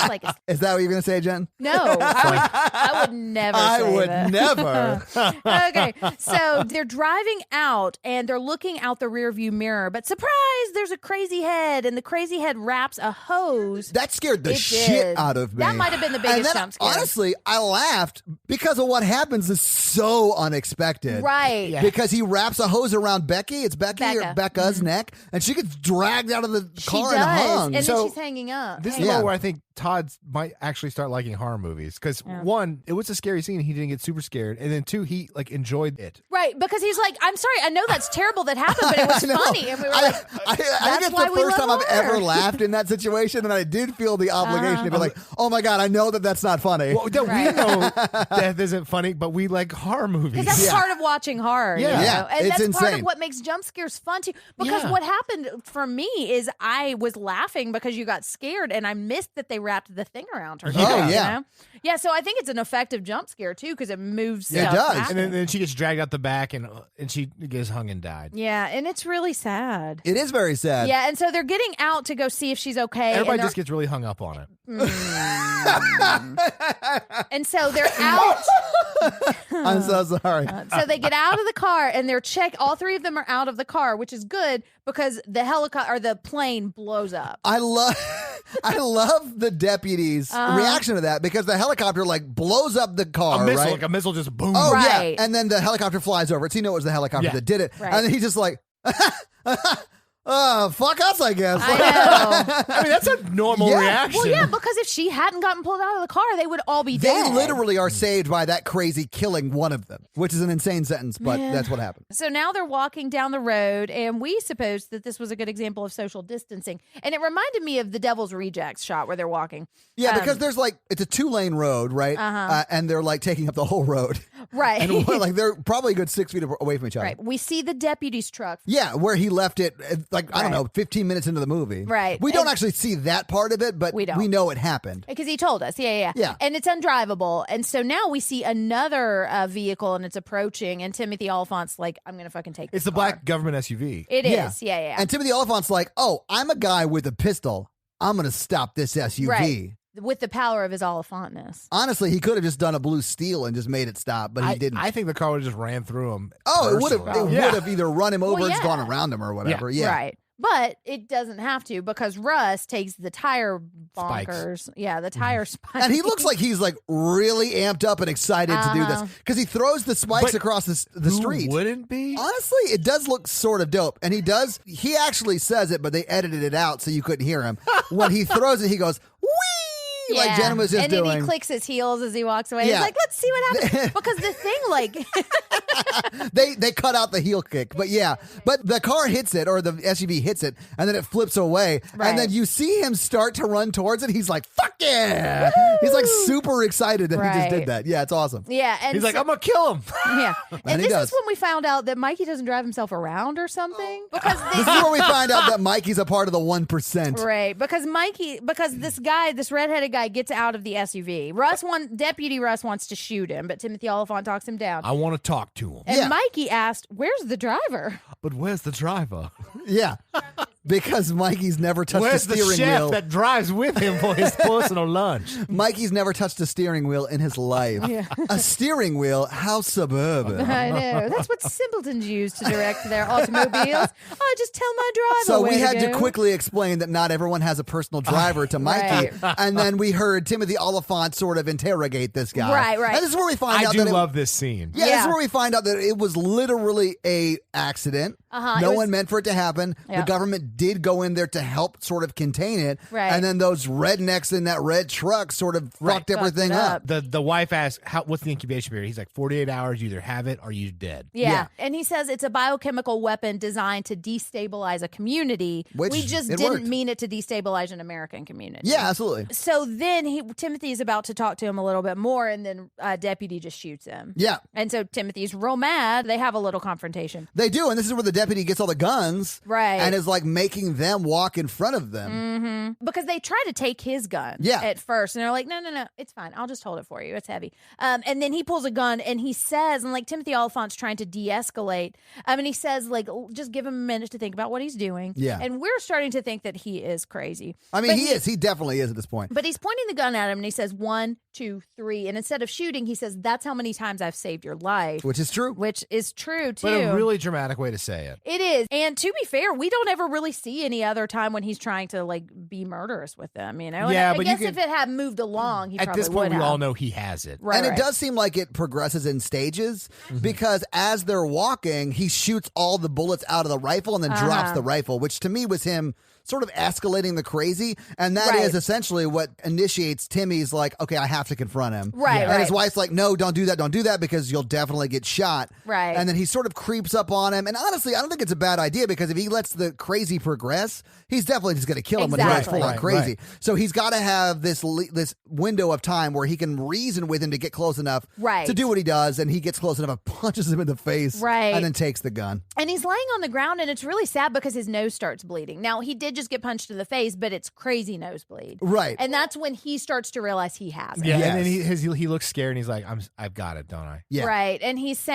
Like a- Is that what you're going to say, Jen? no, I would never I say would that. never. Okay, so they're driving out and they're looking out the rearview mirror, but surprise, there's a crazy head, and the crazy head wraps a hose. That scared the It shit did. out of me. That might have been the biggest and then, jump scare. honestly, I laughed because of what happens is so unexpected. Right. Yeah. Because he wraps a hose around Becky. It's Becky or Becca. Becca's neck, and she gets dragged out of the She car does. and hung. And So, then she's hanging up. This is Yeah. where I think Todd might actually start liking horror movies because one, it was a scary scene. He didn't get super scared, and then two, he like enjoyed it. Right, because he's like, I'm sorry, I know that's terrible that happened, but it was I know. funny. And we were I like, think that's it's why the we first love time I've horror. ever laughed in that situation, and I did feel the obligation to be like, "Oh my god, I know that that's not funny." Well, no, Right. we know death isn't funny, but we like horror movies. because that's Yeah. part of watching horror. Yeah. You know? Yeah, And it's that's part insane. of what makes jump scares fun too. Because Yeah. what happened for me is I was laughing because you got scared and I missed that they wrapped the thing around her. Oh, neck, yeah. You know? Yeah, so I think it's an effective jump scare too because it moves Yeah, it stuff does. back. And then she gets dragged out the back, and she gets hung and died. Yeah, and it's really sad. It is very sad. Yeah, and so they're getting out to go see if she's okay. Everybody and just gets really hung up on it. and so they're out. I'm so sorry. So they get out of the car and they're all three of them are out of the car, which is good because the helicopter or the plane blows up. I love the deputy's reaction to that because the helicopter like blows up the car, A missile, right? like a missile, just boom. Oh Right. yeah, and then the helicopter flies over it. So you know it was the helicopter Yeah. that did it, Right. and then he's just like, fuck us, I guess. I know. I mean, that's a normal Yeah. reaction. Well, yeah, because if she hadn't gotten pulled out of the car, they would all be They dead. literally are saved by that crazy killing one of them, which is an insane sentence, but Man. that's what happened. So now they're walking down the road, and we supposed that this was a good example of social distancing. And it reminded me of the Devil's Rejects shot where they're walking. Yeah, because there's like it's a 2-lane road, right? And they're like taking up the whole road, Right. and like they're probably a good 6 feet away from each other. Right. We see the deputy's truck. Yeah, where he left it, like, I don't Right. know, 15 minutes into the movie. Right. We don't And- actually see that part of it, but We don't. we know it happened. Because he told us, yeah. Yeah. And it's undrivable. And so now we see another vehicle and it's approaching, and Timothy Oliphant's like, I'm going to fucking take this It's the car. black government SUV. It is, yeah. And Timothy Oliphant's like, oh, I'm a guy with a pistol. I'm going to stop this SUV. Right. With the power of his Oliphantness. Honestly, he could have just done a blue steel and just made it stop, but he didn't. I think the car would have just ran through him. it would have. personally. It would have either run him over Well, or just yeah. gone around him or whatever. Yeah. Right. But it doesn't have to because Russ takes the tire Spikes. bonkers. Yeah, the tire spikes. And he looks like he's like really amped up and excited to do this because he throws the spikes But across the Who street. wouldn't be? Honestly, it does look sort of dope. And he actually says it, but they edited it out so you couldn't hear him. When he throws it, he goes, whee! Like Jenn was just and doing. then he clicks his heels as he walks away. Yeah. He's like, let's see what happens. Because the thing, like, They cut out the heel kick, but yeah. But the car hits it, or the SUV hits it, and then it flips away. Right. And then you see him start to run towards it. He's like, fuck yeah! He's like super excited that he just Right. did that. Yeah, it's awesome. yeah. And He's like, so- I'm going to kill him. yeah. And he this does. is when we found out that Mikey doesn't drive himself around or something. Because This is where we find out that Mikey's a part of the 1%. Right, because this guy, this redheaded guy, gets out of the SUV. Deputy Russ wants to shoot him, but Timothy Oliphant talks him down. I want to talk to him. And Yeah. Mikey asked, "Where's the driver?" But where's the driver? Yeah. Because Mikey's never touched Where's a the steering chef wheel. that drives with him for his personal lunch? Mikey's never touched a steering wheel in his life. Yeah. A steering wheel? How suburban. I know. That's what simpletons use to direct their automobiles. Oh, just tell my driver. So where we had to go. quickly explain that not everyone has a personal driver to Mikey. Right. And then we heard Timothy Oliphant sort of interrogate this guy. Right. And this is where we find I out do that love this scene. this is Yeah. where we find out that it was literally a accident. No one meant for it to happen. The government did go in there to help sort of contain it. Right. And then those rednecks in that red truck sort of fucked everything up. The wife asks, what's the incubation period? He's like, 48 hours, you either have it or you're dead. Yeah. And he says it's a biochemical weapon designed to destabilize a community. Which we just it didn't worked. mean it to destabilize an American community. Yeah, absolutely. So then Timothy is about to talk to him a little bit more, and then deputy just shoots him. Yeah. And so Timothy's real mad. They have a little confrontation. They do, and this is where the deputy gets all the guns. Right. And is like making them walk in front of them. Mm-hmm. Because they try to take his gun at first, and they're like, no, it's fine. I'll just hold it for you. It's heavy. And then he pulls a gun, and he says, and like Timothy Oliphant's trying to de-escalate, and he says, like, just give him a minute to think about what he's doing. Yeah. And we're starting to think that he is crazy. I mean, he is. He definitely is at this point. But he's pointing the gun at him, and he says, 1, 2, 3. And instead of shooting, he says, that's how many times I've saved your life. Which is true. Which is true, too. But a really dramatic way to say it. It is. And to be fair, we don't ever really see any other time when he's trying to like be murderous with them, you know? Yeah, and I but guess if it had moved along, he at probably this point, would we have. all know he has it. Right, And right. it does seem like it progresses in stages because as they're walking, he shoots all the bullets out of the rifle and then drops the rifle, which to me was him sort of escalating the crazy. And that is essentially what initiates Timmy's like, okay, I have to confront him. Right, And his wife's like, no, don't do that because you'll definitely get shot. Right. And then he sort of creeps up on him. And honestly, I don't think it's a bad idea because if he lets the crazy progress, he's definitely just going to kill him when he goes full on crazy. So he's got to have this window of time where he can reason with him to get close enough to do what he does. And he gets close enough and punches him in the face and then takes the gun. And he's laying on the ground, and it's really sad because his nose starts bleeding. Now, he did just get punched in the face, but it's crazy nosebleed. Right. And that's when he starts to realize he has it. Yeah, and then he looks scared, and he's like, I've got it, don't I? Yeah. Right. And he's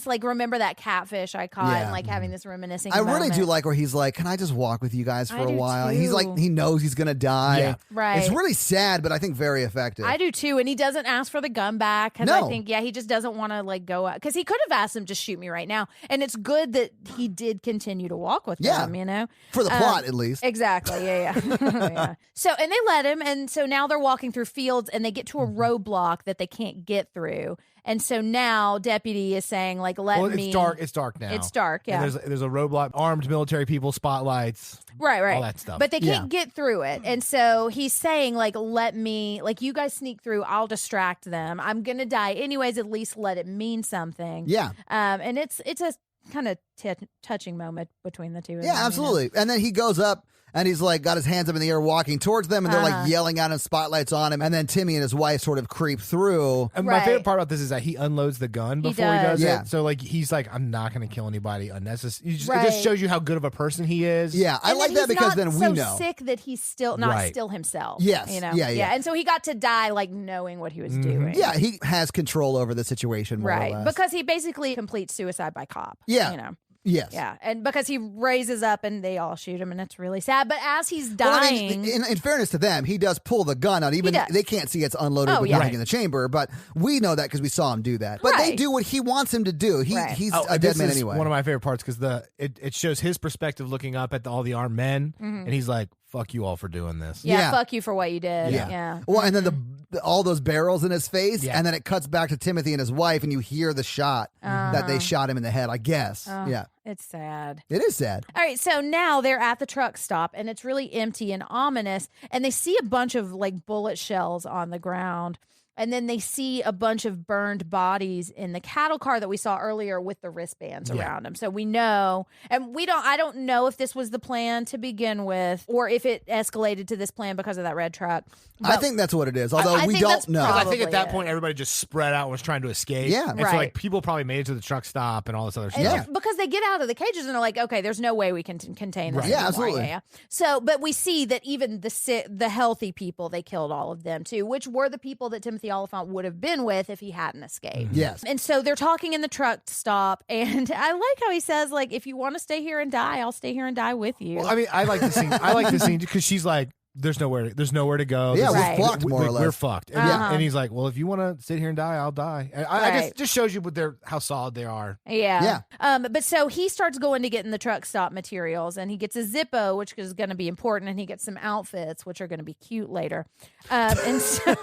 like, remember that catfish I caught, and like having this reminiscing I really moment. do like where he's like, can I just walk with you guys for a do while? too. He's like, he knows he's going to die. Yeah. Right. It's really sad, but I think very effective. I do too, and he doesn't ask for the gun back because No. I think he just doesn't want to like go out because he could have asked him just shoot me right now, and it's good that he did continue to walk with them, you know, For the plot, at least. Exactly, yeah. Yeah. So and they let him, and so now they're walking through fields, and they get to a roadblock that they can't get through. And so now deputy is saying, like, let me. It's dark now. It's dark, yeah. And there's a roadblock, armed military people, spotlights. Right. All that stuff. But they can't get through it. And so he's saying, like, let me, like, you guys sneak through. I'll distract them. I'm going to die anyways. At least let it mean something. Yeah. And it's a kind of touching moment between the two of them. Yeah, absolutely. And then he goes up and he's like got his hands up in the air walking towards them and they're like yelling at him, spotlights on him. And then Timmy and his wife sort of creep through. And my favorite part about this is that he unloads the gun before he does Yeah. it. So like he's like, I'm not going to kill anybody unnecessary. It just shows you how good of a person he is. Yeah, I like that because then we know. Sick that he's still not still himself. Yes. You know? Yeah. And so he got to die like knowing what he was doing. Yeah, he has control over the situation more or less. Because he basically completes suicide by cop. Yeah. You know. Yes. Yeah, and because he raises up and they all shoot him, and it's really sad. But as he's dying, Well, I mean, in fairness to them, he does pull the gun out. Even they can't see it's unloaded with nothing in the chamber, but we know that because we saw him do that. But they do what he wants him to do. He's a dead man anyway. One of my favorite parts because it shows his perspective looking up at all the armed men, and he's like, "Fuck you all for doing this." Yeah, fuck you for what you did. Yeah. Well, and then all those barrels in his face, and then it cuts back to Timothy and his wife, and you hear the shot that they shot him in the head. I guess. Yeah. It's sad. It is sad. All right, so now they're at the truck stop, and it's really empty and ominous, and they see a bunch of like bullet shells on the ground. And then they see a bunch of burned bodies in the cattle car that we saw earlier with the wristbands around them. So we know, and I don't know if this was the plan to begin with or if it escalated to this plan because of that red truck. But I think that's what it is, although we don't know. I think at that point, everybody just spread out and was trying to escape. Yeah. And so like people probably made it to the truck stop and all this other stuff. Yeah. Because they get out of the cages and they're like, okay, there's no way we can contain this anymore. Yeah, absolutely. Yeah. So, but we see that even the healthy people, they killed all of them too, which were the people that Timothy Oliphant would have been with if he hadn't escaped. Yes. And so they're talking in the truck stop, and I like how he says, like, if you want to stay here and die, I'll stay here and die with you. Well, I mean, I like the scene. I like the scene because she's like, there's nowhere to go. Yeah, Right. we're fucked, more or less. We're fucked. And, and he's like, well, if you want to sit here and die, I'll die. And I just shows you how solid they are. Yeah. But so he starts going to get in the truck stop materials, and he gets a Zippo, which is going to be important, and he gets some outfits, which are going to be cute later. And so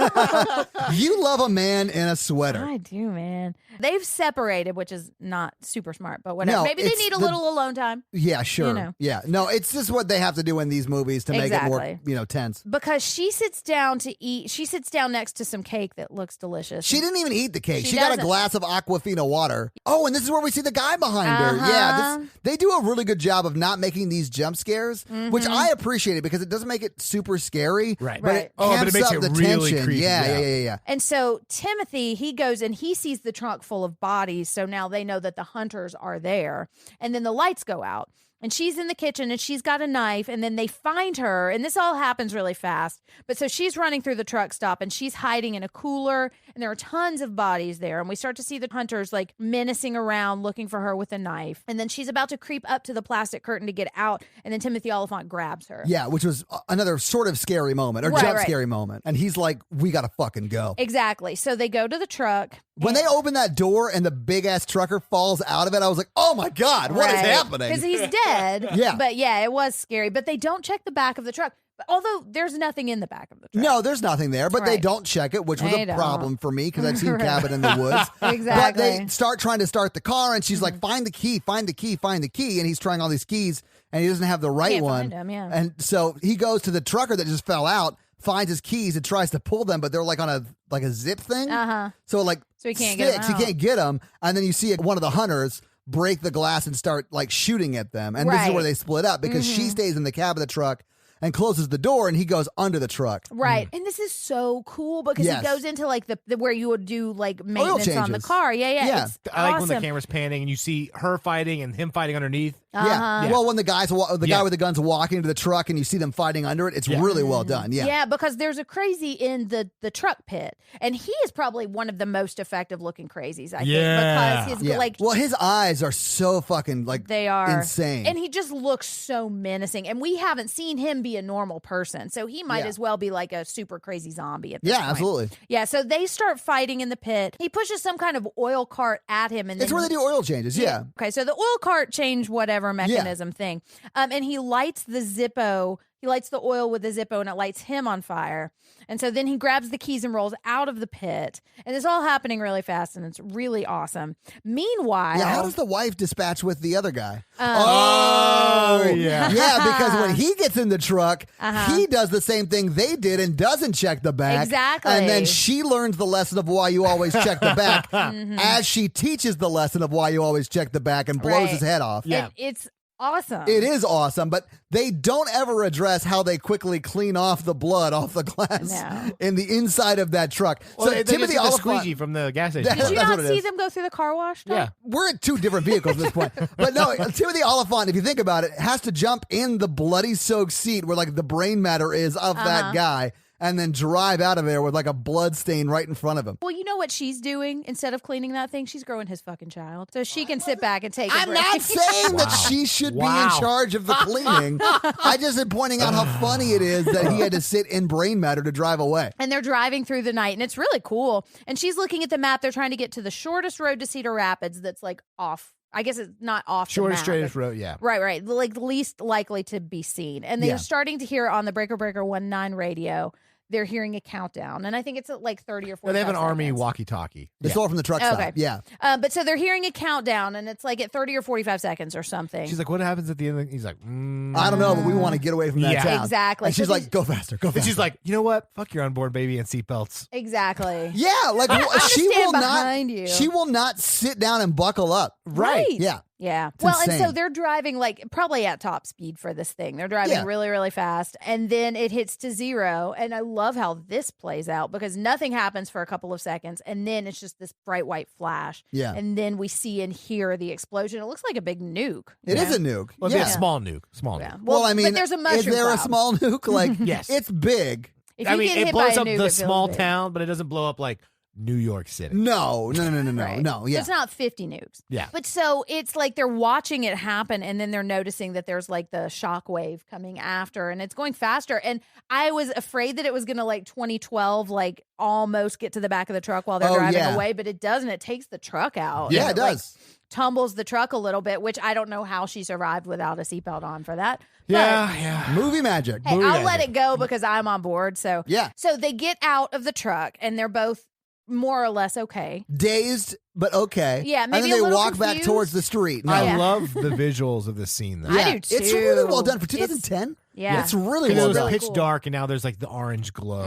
You love a man in a sweater. I do, man. They've separated, which is not super smart, but whatever. No, Maybe they it's need a the- little alone time. Yeah, sure. You know. Yeah. No, it's just what they have to do in these movies to make it more, Exactly. tense. Because she sits down to eat. She sits down next to some cake that looks delicious. She didn't even eat the cake. She She got a doesn't. glass of Aquafina water. Oh, and this is where we see the guy behind her. Uh-huh. Yeah, they do a really good job of not making these jump scares, which I appreciate it because it doesn't make it super scary. Right. But Right. it Oh, but amps it makes up it the really tension. creepy. Yeah. And so Timothy, he goes and he sees the trunk full of bodies. So now they know that the hunters are there. And then the lights go out. And she's in the kitchen and she's got a knife. And then they find her. And this all happens really fast. But so she's running through the truck stop and she's hiding in a cooler. And there are tons of bodies there. And we start to see the hunters like menacing around looking for her with a knife. And then she's about to creep up to the plastic curtain to get out. And then Timothy Oliphant grabs her. Yeah, which was another sort of scary moment or Right, jump right. scary moment. And he's like, we got to fucking go. Exactly. So they go to the truck. When they open that door and the big ass trucker falls out of it, I was like, oh my God, what is happening? Because he's dead. Yeah. But yeah, it was scary. But they don't check the back of the truck. But although there's nothing in the back of the truck. No, there's nothing there, but they Right. don't check it, which was They a don't. problem for me because I'd seen Right. Cabin in the Woods. Exactly. But they start trying to start the car, and she's like, find the key, find the key, find the key. And he's trying all these keys, and he doesn't have the right Can't one. find 'em, yeah. And so he goes to the trucker that just fell out, finds his keys, and tries to pull them, but they're like on a zip thing. Uh-huh. So like So he can't get 'em sticks, he out. can't get them. And then you see one of the hunters break the glass and start like shooting at them. And this is Right. where they split up because she stays in the cab of the truck and closes the door, and he goes under the truck. Right. And this is so cool because Yes. he goes into like the where you would do like maintenance on the changes. car. Yeah. Yeah. It's I like awesome. when the camera's panning and you see her fighting and him fighting underneath. Uh-huh. Yeah. Well, when the guy Yeah. with the gun's walking to the truck and you see them fighting under it, it's really well done. Yeah. Yeah, because there's a crazy in the truck pit, and he is probably one of the most effective looking crazies. I Yeah. think because his Yeah. like well, his eyes are so fucking like they are insane. and he just looks so menacing. And we haven't seen him be a normal person, so he might Yeah. as well be like a super crazy zombie at this yeah, point. absolutely. Yeah, so they start fighting in the pit. He pushes some kind of oil cart at him, and It's then where they do oil changes. Yeah. Okay, so the oil cart change whatever mechanism thing. And he lights the Zippo. He lights the oil with the Zippo and it lights him on fire. And so then he grabs the keys and rolls out of the pit. And it's all happening really fast and it's really awesome. Meanwhile, Yeah, how does the wife dispatch with the other guy? Oh, yeah. Yeah, because when he gets in the truck, he does the same thing they did and doesn't check the back. Exactly. And then she learns the lesson of why you always check the back as she teaches the lesson of why you always check the back and blows Right. his head off. Yeah. it's awesome. It is awesome, but they don't ever address how they quickly clean off the blood off the glass No. in the inside of that truck. Well, so they Timothy just get the Oliphant, squeegee from the gas station. Did you That's not what it see is. them go through the car wash? Tom? Yeah. we're at two different vehicles at this point. But no, Timothy Oliphant, if you think about it, has to jump in the bloody soaked seat where like the brain matter is of that guy and then drive out of there with like a blood stain right in front of him. Well, you know what she's doing instead of cleaning that thing? She's growing his fucking child. So she can sit back and take a I'm break. not saying that she should be in charge of the cleaning. I just am pointing out how funny it is that he had to sit in brain matter to drive away. And they're driving through the night, and it's really cool. And she's looking at the map. They're trying to get to the shortest road to Cedar Rapids that's like off. I guess it's not off Shortest, the map. straightest road, yeah. Right. Like least likely to be seen. And they're Yeah. starting to hear on the Breaker 19 radio, they're hearing a countdown. And I think it's at like 30 or 40 They have an army seconds. walkie-talkie. It's all from the truck stop. Okay. Yeah. But so they're hearing a countdown, and it's like at 30 or 45 seconds or something. She's like, what happens at the end? He's like, I don't know, but we want to get away from that Yeah. town. Exactly. And she's So like, go faster, go faster. And she's like, you know what? Fuck your onboard baby and seatbelts. Exactly. yeah, like I'm she gonna will stand not. behind you. She will not sit down and buckle up. Right. Yeah. Yeah. It's Well, and so insane. they're driving like probably at top speed for this thing. They're driving Yeah. really, really fast. And then it hits to zero. And I love how this plays out because nothing happens for a couple of seconds. And then it's just this bright white flash. Yeah. And then we see and hear the explosion. It looks like a big nuke. It is a nuke. Well, it'd be yeah. a small nuke. Small Yeah. nuke. Well, I mean, but there's a mushroom is there cloud. a small nuke? Like, Yes. it's big. If you get it hit blows by a up nuke, the it feels small big. town, but it doesn't blow up like New York City. No. Right. No, So yeah. it's not 50 nukes. Yeah. But so it's like they're watching it happen and then they're noticing that there's like the shockwave coming after and it's going faster. And I was afraid that it was going to like 2012, like almost get to the back of the truck while they're driving away, but it doesn't. It takes the truck out. Yeah, And it does. Like, tumbles the truck a little bit, which I don't know how she survived without a seatbelt on for that. Yeah. Movie magic. Hey, Movie I'll let magic. it go because I'm on board. So Yeah. So they get out of the truck and they're both more or less okay. Dazed, but okay. Yeah, And maybe then a they little walk back confused. towards the street. No. I Yeah. love the visuals of the scene, though. I do It's really well too. done for 2010. Yeah. It's really Because it well was done. pitch cool. dark, and now there's like the orange glow.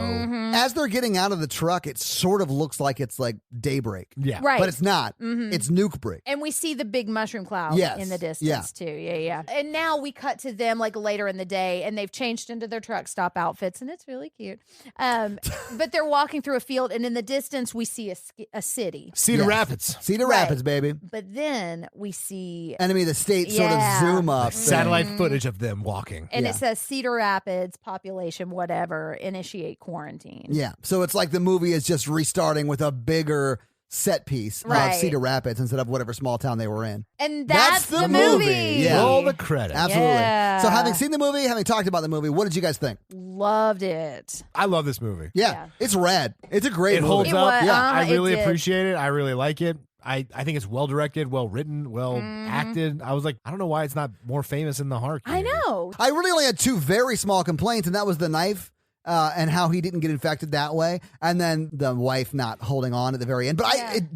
As they're getting out of the truck, it sort of looks like it's like daybreak. Yeah. Right. But it's not. It's nuke break. And we see the big mushroom cloud Yes. in the distance Yeah. too. Yeah. And now we cut to them like later in the day and they've changed into their truck stop outfits and it's really cute. But they're walking through a field and in the distance we see a city. Cedar Yes. Rapids. Cedar Right. Rapids, baby. But then we see Enemy of the state sort of Yeah. zoom up. Satellite footage of them walking. and Yeah. it says Cedar Rapids population whatever initiate quarantine. Yeah. So it's like the movie is just restarting with a bigger set piece of Right. Cedar Rapids instead of whatever small town they were in. And that's the the movie. movie. Yeah. Roll the credits. Absolutely. Yeah. So having seen the movie, having talked about the movie, what did you guys think? Loved it. I love this movie. Yeah. Yeah. It's rad. It's a great It movie. holds It up. was- Yeah. I it really did. appreciate it. I really like it. I think it's well directed, well written, well acted. I was like, I don't know why it's not more famous in the horror I community. know. I really only had two very small complaints, and that was the knife. And how he didn't get infected that way, and then the wife not holding on at the very end. But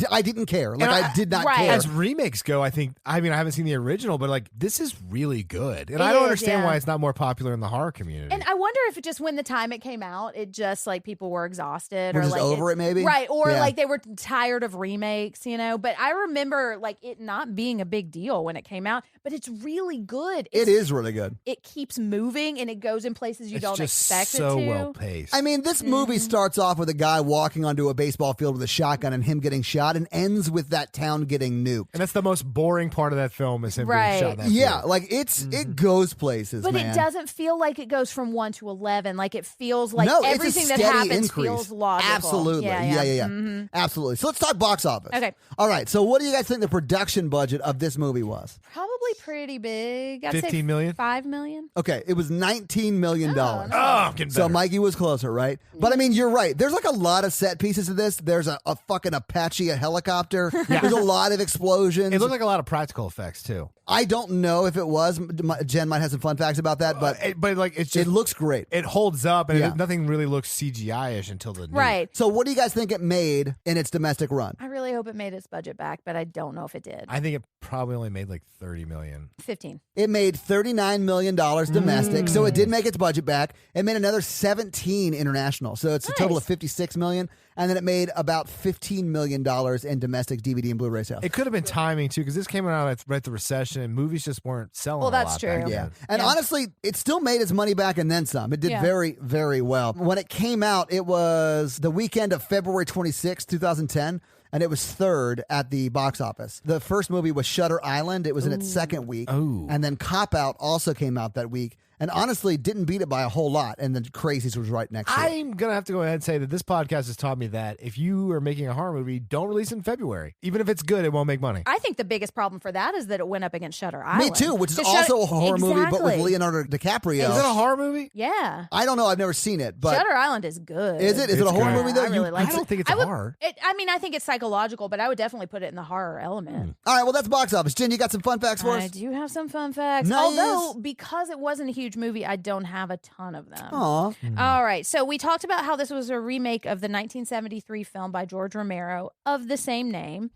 I didn't care. Like And I did not right. care. As remakes go, I haven't seen the original, but like this is really good. And It I don't is, understand yeah. why it's not more popular in the horror community. And I wonder if it just when the time it came out, it just like people were exhausted We're or just like over it, maybe? right? Or Yeah. like they were tired of remakes, you know. But I remember like it not being a big deal when it came out, but it's really good. It is really good. It keeps moving and it goes in places you it's don't just expect so it to. well paced. I mean, this movie starts off with a guy walking onto a baseball field with a shotgun and him getting shot, and ends with that town getting nuked. and that's the most boring part of that film is him Right. being shot. In that Yeah, field. like it goes places, But man. it doesn't feel like it goes from 1 to 11. Like it feels like no, everything it's a that steady happens increase. feels logical. Absolutely, yeah. Absolutely. So let's talk box office. Okay. All right. So what do you guys think the production budget of this movie was? Probably pretty big. I'd 15 say million? 5 million. Okay, it was $19 million. Oh, Oh, I'm getting So better. Mikey was closer, right? But I mean, you're right. There's like a lot of set pieces of this. There's a fucking Apache, a helicopter. There's a lot of explosions. It looked like a lot of practical effects too. I don't know if it was. Jen might have some fun facts about that, but But like it's it just looks great. it holds up, and Yeah. nothing really looks CGI-ish until the nuke. Right. So what do you guys think it made in its domestic run? I really hope it made its budget back, but I don't know if it did. I think it probably only made like 30 million. 15. It made $39 million domestic, so it did make its budget back. It made another 17 international, so it's a total of Nice. $56 million. And then it made about $15 million in domestic DVD and Blu-ray sales. It could have been timing too, because this came out right at the recession, and movies just weren't selling. Well, a that's lot true. back Yeah. then. And honestly, it still made its money back and then some. It did Yeah. very, very well. When it came out, it was the weekend of February 26, 2010, and it was third at the box office. The first movie was Shutter Island. It was in its second week. Ooh. And then Cop Out also came out that week. And honestly, didn't beat it by a whole lot. And then Crazies was right next to it. I'm gonna have to go ahead and say that this podcast has taught me that if you are making a horror movie, don't release it in February. Even if it's good, it won't make money. I think the biggest problem for that is that it went up against Shutter Island. Me too, which is 'Cause also a horror movie, but with Exactly. Leonardo DiCaprio. Is it a horror movie? Yeah. I don't know. I've never seen it, but Shutter Island is good. is it? Is it a It's horror good. movie though? I really like I don't it. think it's I would- horror. I mean, I think it's psychological, but I would definitely put it in the horror element. All right, well, that's box office. Jen, you got some fun facts for I us? do have some fun facts. Nice. Although, because it wasn't a huge movie, I don't have a ton of them. Aw. All right. So we talked about how this was a remake of the 1973 film by George Romero of the same name.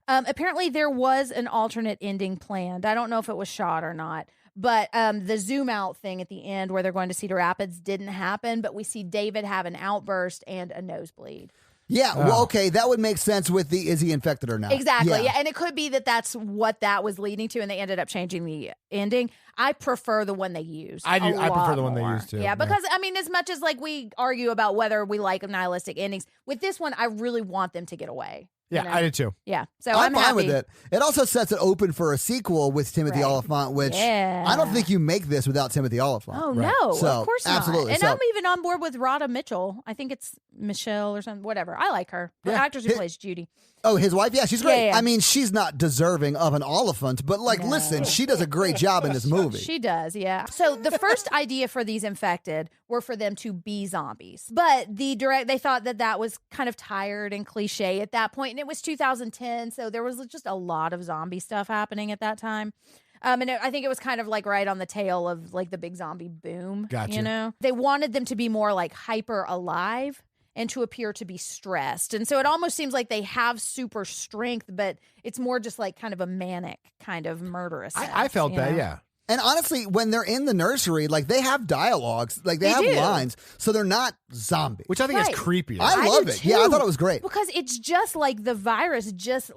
Apparently, there was an alternate ending planned. I don't know if it was shot or not. But the zoom out thing at the end where they're going to Cedar Rapids didn't happen. But we see David have an outburst and a nosebleed. Yeah, well, okay, that would make sense with the is he infected or not? Exactly. Yeah. And it could be that that's what that was leading to, and they ended up changing the ending. I prefer the one they used. I do. a I prefer lot the one they more. used too. Yeah, because I mean, as much as like we argue about whether we like nihilistic endings, with this one, I really want them to get away. Yeah, you know? I did too. Yeah, so I'm fine happy. with it. It also sets it open for a sequel with Timothy Right. Olyphant, which Yeah. I don't think you make this without Timothy Olyphant. Oh Right. no, So, of course not. absolutely. And So- I'm even on board with Rhoda Mitchell. I think it's Michelle or something. Whatever. I like her. The Yeah. actress who plays Judy. Oh, his wife? Yeah, she's great. Yeah. I mean, she's not deserving of an Oliphant, but like, No. listen, she does a great job in this movie. She does, yeah. So the first idea for these infected were for them to be zombies, but they thought that was kind of tired and cliche at that point, and it was 2010, so there was just a lot of zombie stuff happening at that time. I think it was kind of like right on the tail of like the big zombie boom. Gotcha. You know, they wanted them to be more like hyper alive and to appear to be stressed. And so it almost seems like they have super strength, but it's more just like kind of a manic kind of murderous. I felt that, yeah. And honestly, when they're in the nursery, like they have dialogues, like they have do. lines, so they're not zombies. Which I think Right. is creepier. I love do it. Yeah, I too. thought it was great. Because it's just like the virus just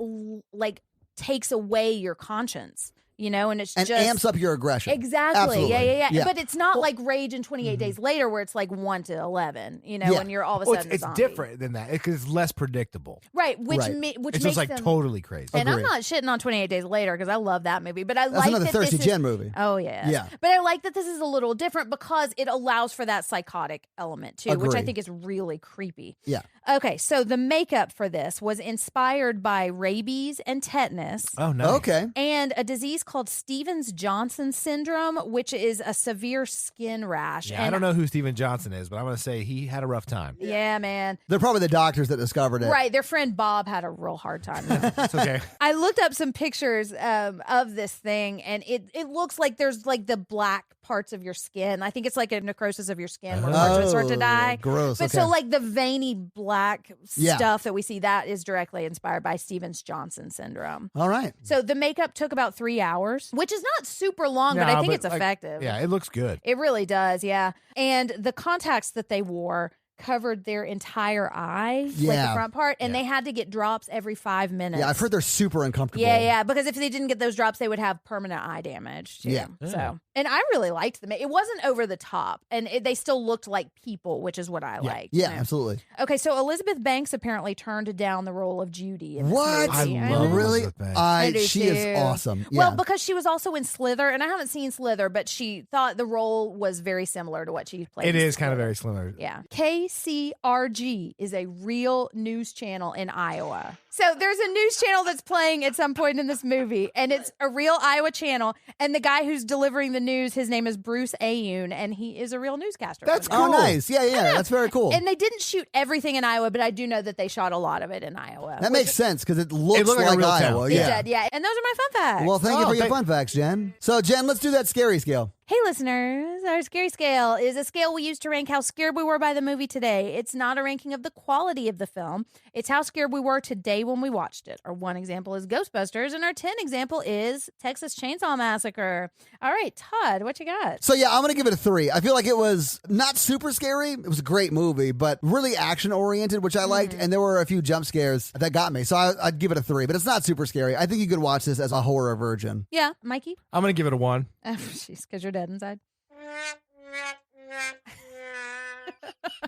like takes away your conscience, you know, and it's And just amps up your aggression. Exactly. Absolutely. Yeah. But it's not like Rage in 28 days later where it's like 1 to 11, you know, Yeah. and you're all of a Well, sudden a it's zombie. different than that because it's less predictable. Right. Which Right. which It's makes just like them, totally crazy. And I'm Agreed. not shitting on 28 Days Later because I love that movie, but I That's like another that Thirsty this Jen is, movie. Oh yeah, Yeah. But I like that this is a little different because it allows for that psychotic element too, which I Agreed. think is really creepy. Yeah. Okay, so the makeup for this was inspired by rabies and tetanus. Oh, no. Okay. And a disease called Stevens-Johnson syndrome, which is a severe skin rash. Yeah, and I don't know who Steven Johnson is, but I'm going to say he had a rough time. Yeah, man. They're probably the doctors that discovered it. Right, their friend Bob had a real hard time. It's okay. I looked up some pictures of this thing, and it looks like there's like the black parts of your skin. I think it's like a necrosis of your skin where parts of it start to die. Gross. But okay. so like the veiny black Yeah. stuff that we see, that is directly inspired by Stevens-Johnson syndrome. All right. So the makeup took about 3 hours, which is not super long, but I No, think it's like, effective. Yeah, it looks good. It really does, yeah. And the contacts that they wore covered their entire eye, like the Yeah. front part, and Yeah. they had to get drops every 5 minutes. Yeah, I've heard they're super uncomfortable. Yeah, because if they didn't get those drops, they would have permanent eye damage. Too. Yeah. So, and I really liked them. It wasn't over the top, and they still looked like people, which is what I liked. Yeah, you know? absolutely. Okay, so Elizabeth Banks apparently turned down the role of Judy. In this What? movie. I know. love Really? Elizabeth Banks. I do She is too. awesome. Yeah. Well, because she was also in Slither, and I haven't seen Slither, but she thought the role was very similar to what she played. It in is kind of Slither. very similar. Yeah. KCRG is a real news channel in Iowa. So there's a news channel that's playing at some point in this movie, and it's a real Iowa channel. And the guy who's delivering the news, his name is Bruce Ayoun, and he is a real newscaster. That's Oh, cool. nice. Yeah, that's very cool. And they didn't shoot everything in Iowa, but I do know that they shot a lot of it in Iowa. That makes sense because it looks looked like a like real Iowa. town. It Yeah. did, yeah. And those are my fun facts. Well, thank you Oh, for your thank- fun facts, Jen. So, Jen, let's do that scary scale. Hey, listeners, our scary scale is a scale we use to rank how scared we were by the movie today. It's not a ranking of the quality of the film. It's how scared we were today when we watched it. Our 1 example is Ghostbusters, and our 10 example is Texas Chainsaw Massacre. All right, Todd, what you got? So, yeah, I'm going to give it a 3. I feel like it was not super scary. It was a great movie, but really action-oriented, which I liked, and there were a few jump scares that got me. So I'd give it a 3, but it's not super scary. I think you could watch this as a horror virgin. Yeah, Mikey? I'm going to give it a 1. Oh, jeez, because you're dead inside.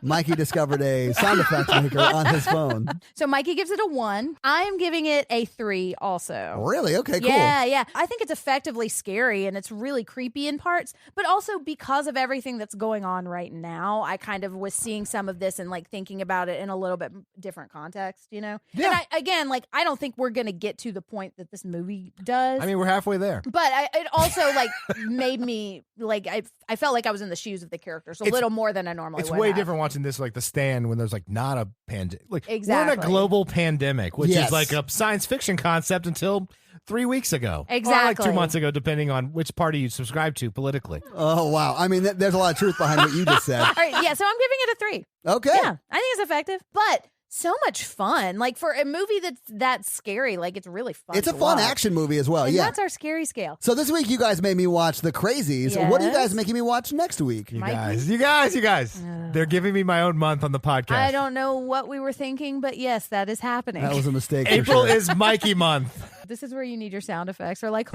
Mikey discovered a sound effect maker on his phone. So Mikey gives it a 1. I am giving it a 3 also. Really? Okay, cool. Yeah. I think it's effectively scary and it's really creepy in parts, but also because of everything that's going on right now, I kind of was seeing some of this and like thinking about it in a little bit different context, you know? Yeah. And I don't think we're going to get to the point that this movie does. I mean, we're halfway there. but it also like made me like I felt like I was in the shoes of the characters a little more than I normally It's would way have. different watching this like The Stand when there's like not a pandemic. Like we're in Exactly. a global pandemic, which Yes. is like a science fiction concept until 3 weeks ago. Or like Exactly. 2 months ago, depending on which party you subscribe to politically. Oh, wow. I mean, there's a lot of truth behind what you just said. All right, yeah, so I'm giving it a 3. Okay. Yeah, I think it's effective, but so much fun. Like for a movie that's that scary, like it's really fun. It's a to fun watch. action movie as well. And Yeah. that's our scary scale. So this week you guys made me watch The Crazies. What are you guys Yes. making me watch next week? You Mikey? guys. They're giving me my own month on the podcast. I don't know what we were thinking, but yes, that is happening. That was a mistake. for April sure. is Mikey month. This is where you need your sound effects, or like.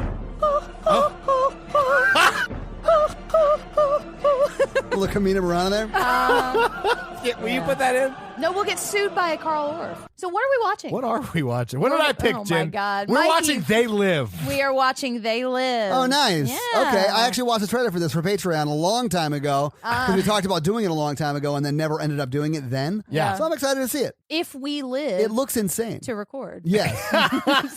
Little Camino Burana there. Will you put that in? No, we'll get sued by Carl Orff. So what are we watching? What are we watching? What did I pick, Oh, Jen? my God. We're Mikey, watching They Live. We are watching They Live. Oh, nice. Yeah. Okay, I actually watched the trailer for this for Patreon a long time ago because we talked about doing it a long time ago and then never ended up doing it then. Yeah. So I'm excited to see it. If we live It looks insane. to record. Yes.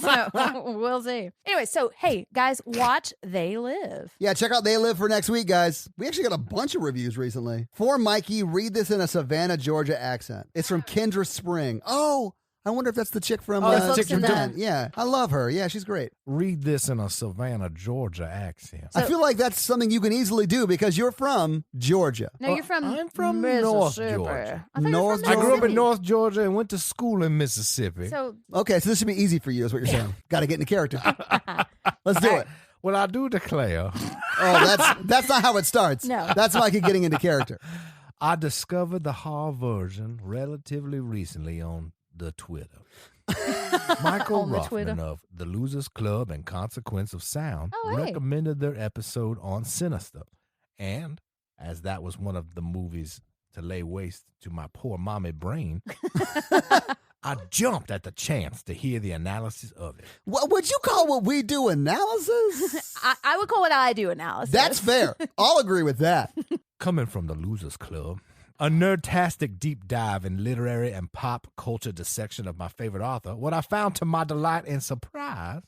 So we'll see. Anyway, so hey, guys, watch They Live. Yeah, check out They Live for next week, guys. We actually got a bunch of reviews recently. For Mikey, read this in a Savannah, Georgia accent. It's from Kendra Spring. Oh, I wonder if that's the chick from that's the chick from Jenn. Yeah, I love her. Yeah, she's great. Read this in a Savannah, Georgia accent. I feel like that's something you can easily do because you're from Georgia. No, you're from I'm from North Mississippi. Georgia. I thought you were North from I grew up in Mississippi. North Georgia and went to school in Mississippi. So Okay, so this should be easy for you, is what you're saying. Got to get into character. Let's do it. Well, I do declare, Oh, that's not how it starts. No. That's Mikey getting into character. I discovered the hard version relatively recently on the Twitter. Michael On the Twitter. Ruffman of The Losers Club and Consequence of Sound Oh, hey. recommended their episode on Sinister. And as that was one of the movies to lay waste to my poor mommy brain, I jumped at the chance to hear the analysis of it. What would you call what we do analysis? I would call what I do analysis. That's fair. I'll agree with that. Coming from the Losers Club, a nerdtastic deep dive in literary and pop culture dissection of my favorite author, what I found to my delight and surprise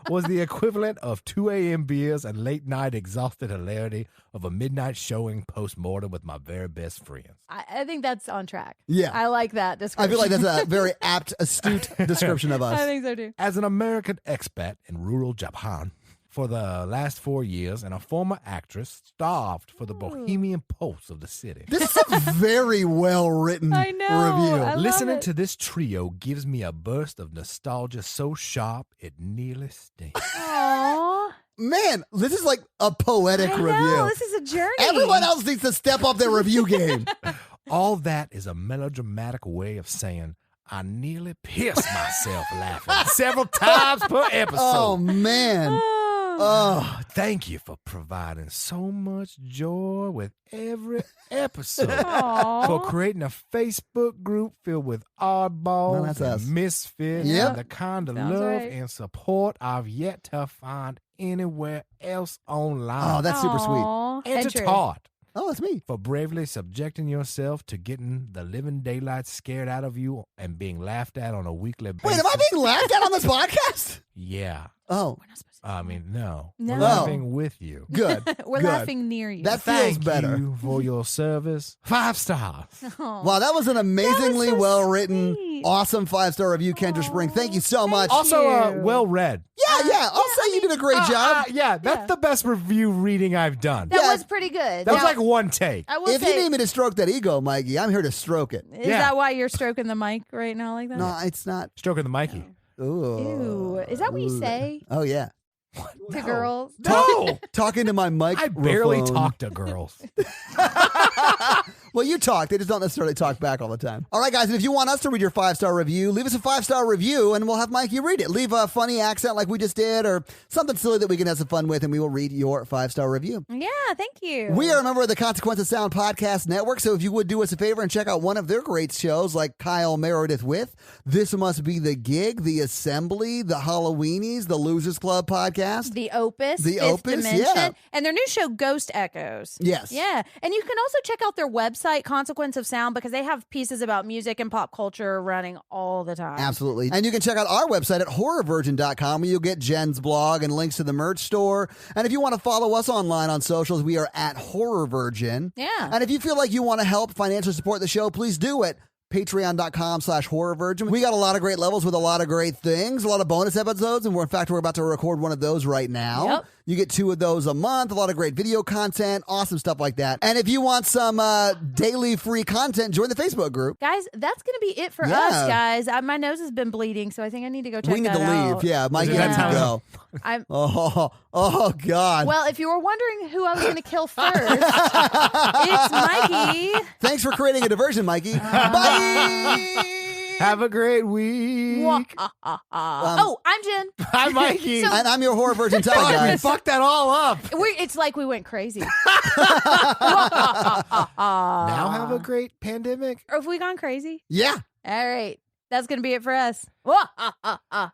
was the equivalent of 2 a.m. beers and late-night exhausted hilarity of a midnight showing post-mortem with my very best friends. I think that's on track. Yeah. I like that I description. feel like that's a very apt, astute description of us. I think so too. As an American expat in rural Japan for the last 4 years and a former actress starved for the bohemian pulse of the city. This is a very well-written I know. review. I love Listening it. to this trio gives me a burst of nostalgia so sharp it nearly stings. Aww. Man, this is like a poetic I review. know. This is a journey. Everyone else needs to step up their review game. All that is a melodramatic way of saying I nearly pissed myself laughing several times per episode. Oh, man. Oh, Thank you for providing so much joy with every episode. Aw. For creating a Facebook group filled with oddballs No, that's and us. misfits Yep. and the kind of Sounds love right. and support I've yet to find anywhere else online. oh, that's super sweet. Aw. and to true. Todd Oh, that's me. for bravely subjecting yourself to getting the living daylights scared out of you and being laughed at on a weekly basis. Wait, am I being laughed at on this podcast? Yeah. Oh, We're not supposed I mean, no. No. We're laughing with you. good. to. We're Good. laughing near you. That feels Thank better. you for your service. 5 stars. Aw. Wow, that was an amazingly so well-written, sweet. awesome 5-star review, Kendra Spring. Thank you so much. Also, you. well read. Yeah, I'll say you did a great job. Yeah, that's Yeah. the best review reading I've done. That Yeah. was pretty good. That was Now, like one take. I will If say, you need me to stroke that ego, Mikey, I'm here to stroke it. is Yeah. that why you're stroking the mic right now like that? No, it's not. Stroking the Mikey. Ooh. Ew. Is that what you say Oh, yeah. to girls? No, Talking to my mic. I barely talk to girls. Well, you talk. They just don't necessarily talk back all the time. All right, guys, and if you want us to read your 5-star review, leave us a 5-star review, and we'll have Mikey read it. Leave a funny accent like we just did, or something silly that we can have some fun with, and we will read your 5-star review. Yeah, thank you. We are a member of the Consequence of Sound Podcast Network, so if you would do us a favor and check out one of their great shows like Kyle Meredith with This Must Be the Gig, The Assembly, The Halloweenies, The Losers Club podcast. The Opus, The Fifth Opus, Dimension, yeah. and their new show Ghost Echoes. Yes. Yeah, and you can also check out their website Consequence of Sound because they have pieces about music and pop culture running all the time. Absolutely. And you can check out our website at horrorvirgin.com where you'll get Jen's blog and links to the merch store. And if you want to follow us online on socials, we are at Horror Virgin. Yeah. And if you feel like you want to help financially support the show, please do it. Patreon.com/horrorvirgin. We got a lot of great levels with a lot of great things, a lot of bonus episodes, and we're about to record one of those right now. Yep. You get 2 of those a month, a lot of great video content, awesome stuff like that. And if you want some daily free content, join the Facebook group. Guys, that's going to be it for Yeah. us, guys. My nose has been bleeding, so I think I need to go check We need that to out. leave. Yeah, Mikey Is it needs that to time? go. I'm, Oh, God. well, if you were wondering who I was going to kill first, it's Mikey. Thanks for creating a diversion, Mikey. Bye. Have a great week. Oh, I'm Jen. I'm Mikey. And I'm your horror virgin Ty, Fuck, we guys. fucked that all up. It's like we went crazy. Now have a great pandemic. Or have we gone crazy? Yeah. All right. That's going to be it for us.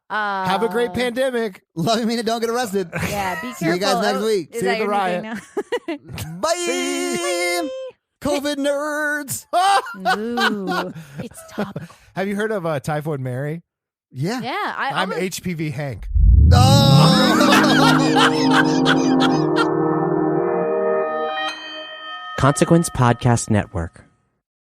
Have a great pandemic. Love you, mean it, don't get arrested. Yeah, be careful. See you guys next week. Is See you that at the your new riot. thing now? Bye. COVID nerds. Ooh, it's topical. Have you heard of Typhoid Mary? Yeah. Yeah. I'm HPV Hank. Oh. Consequence Podcast Network.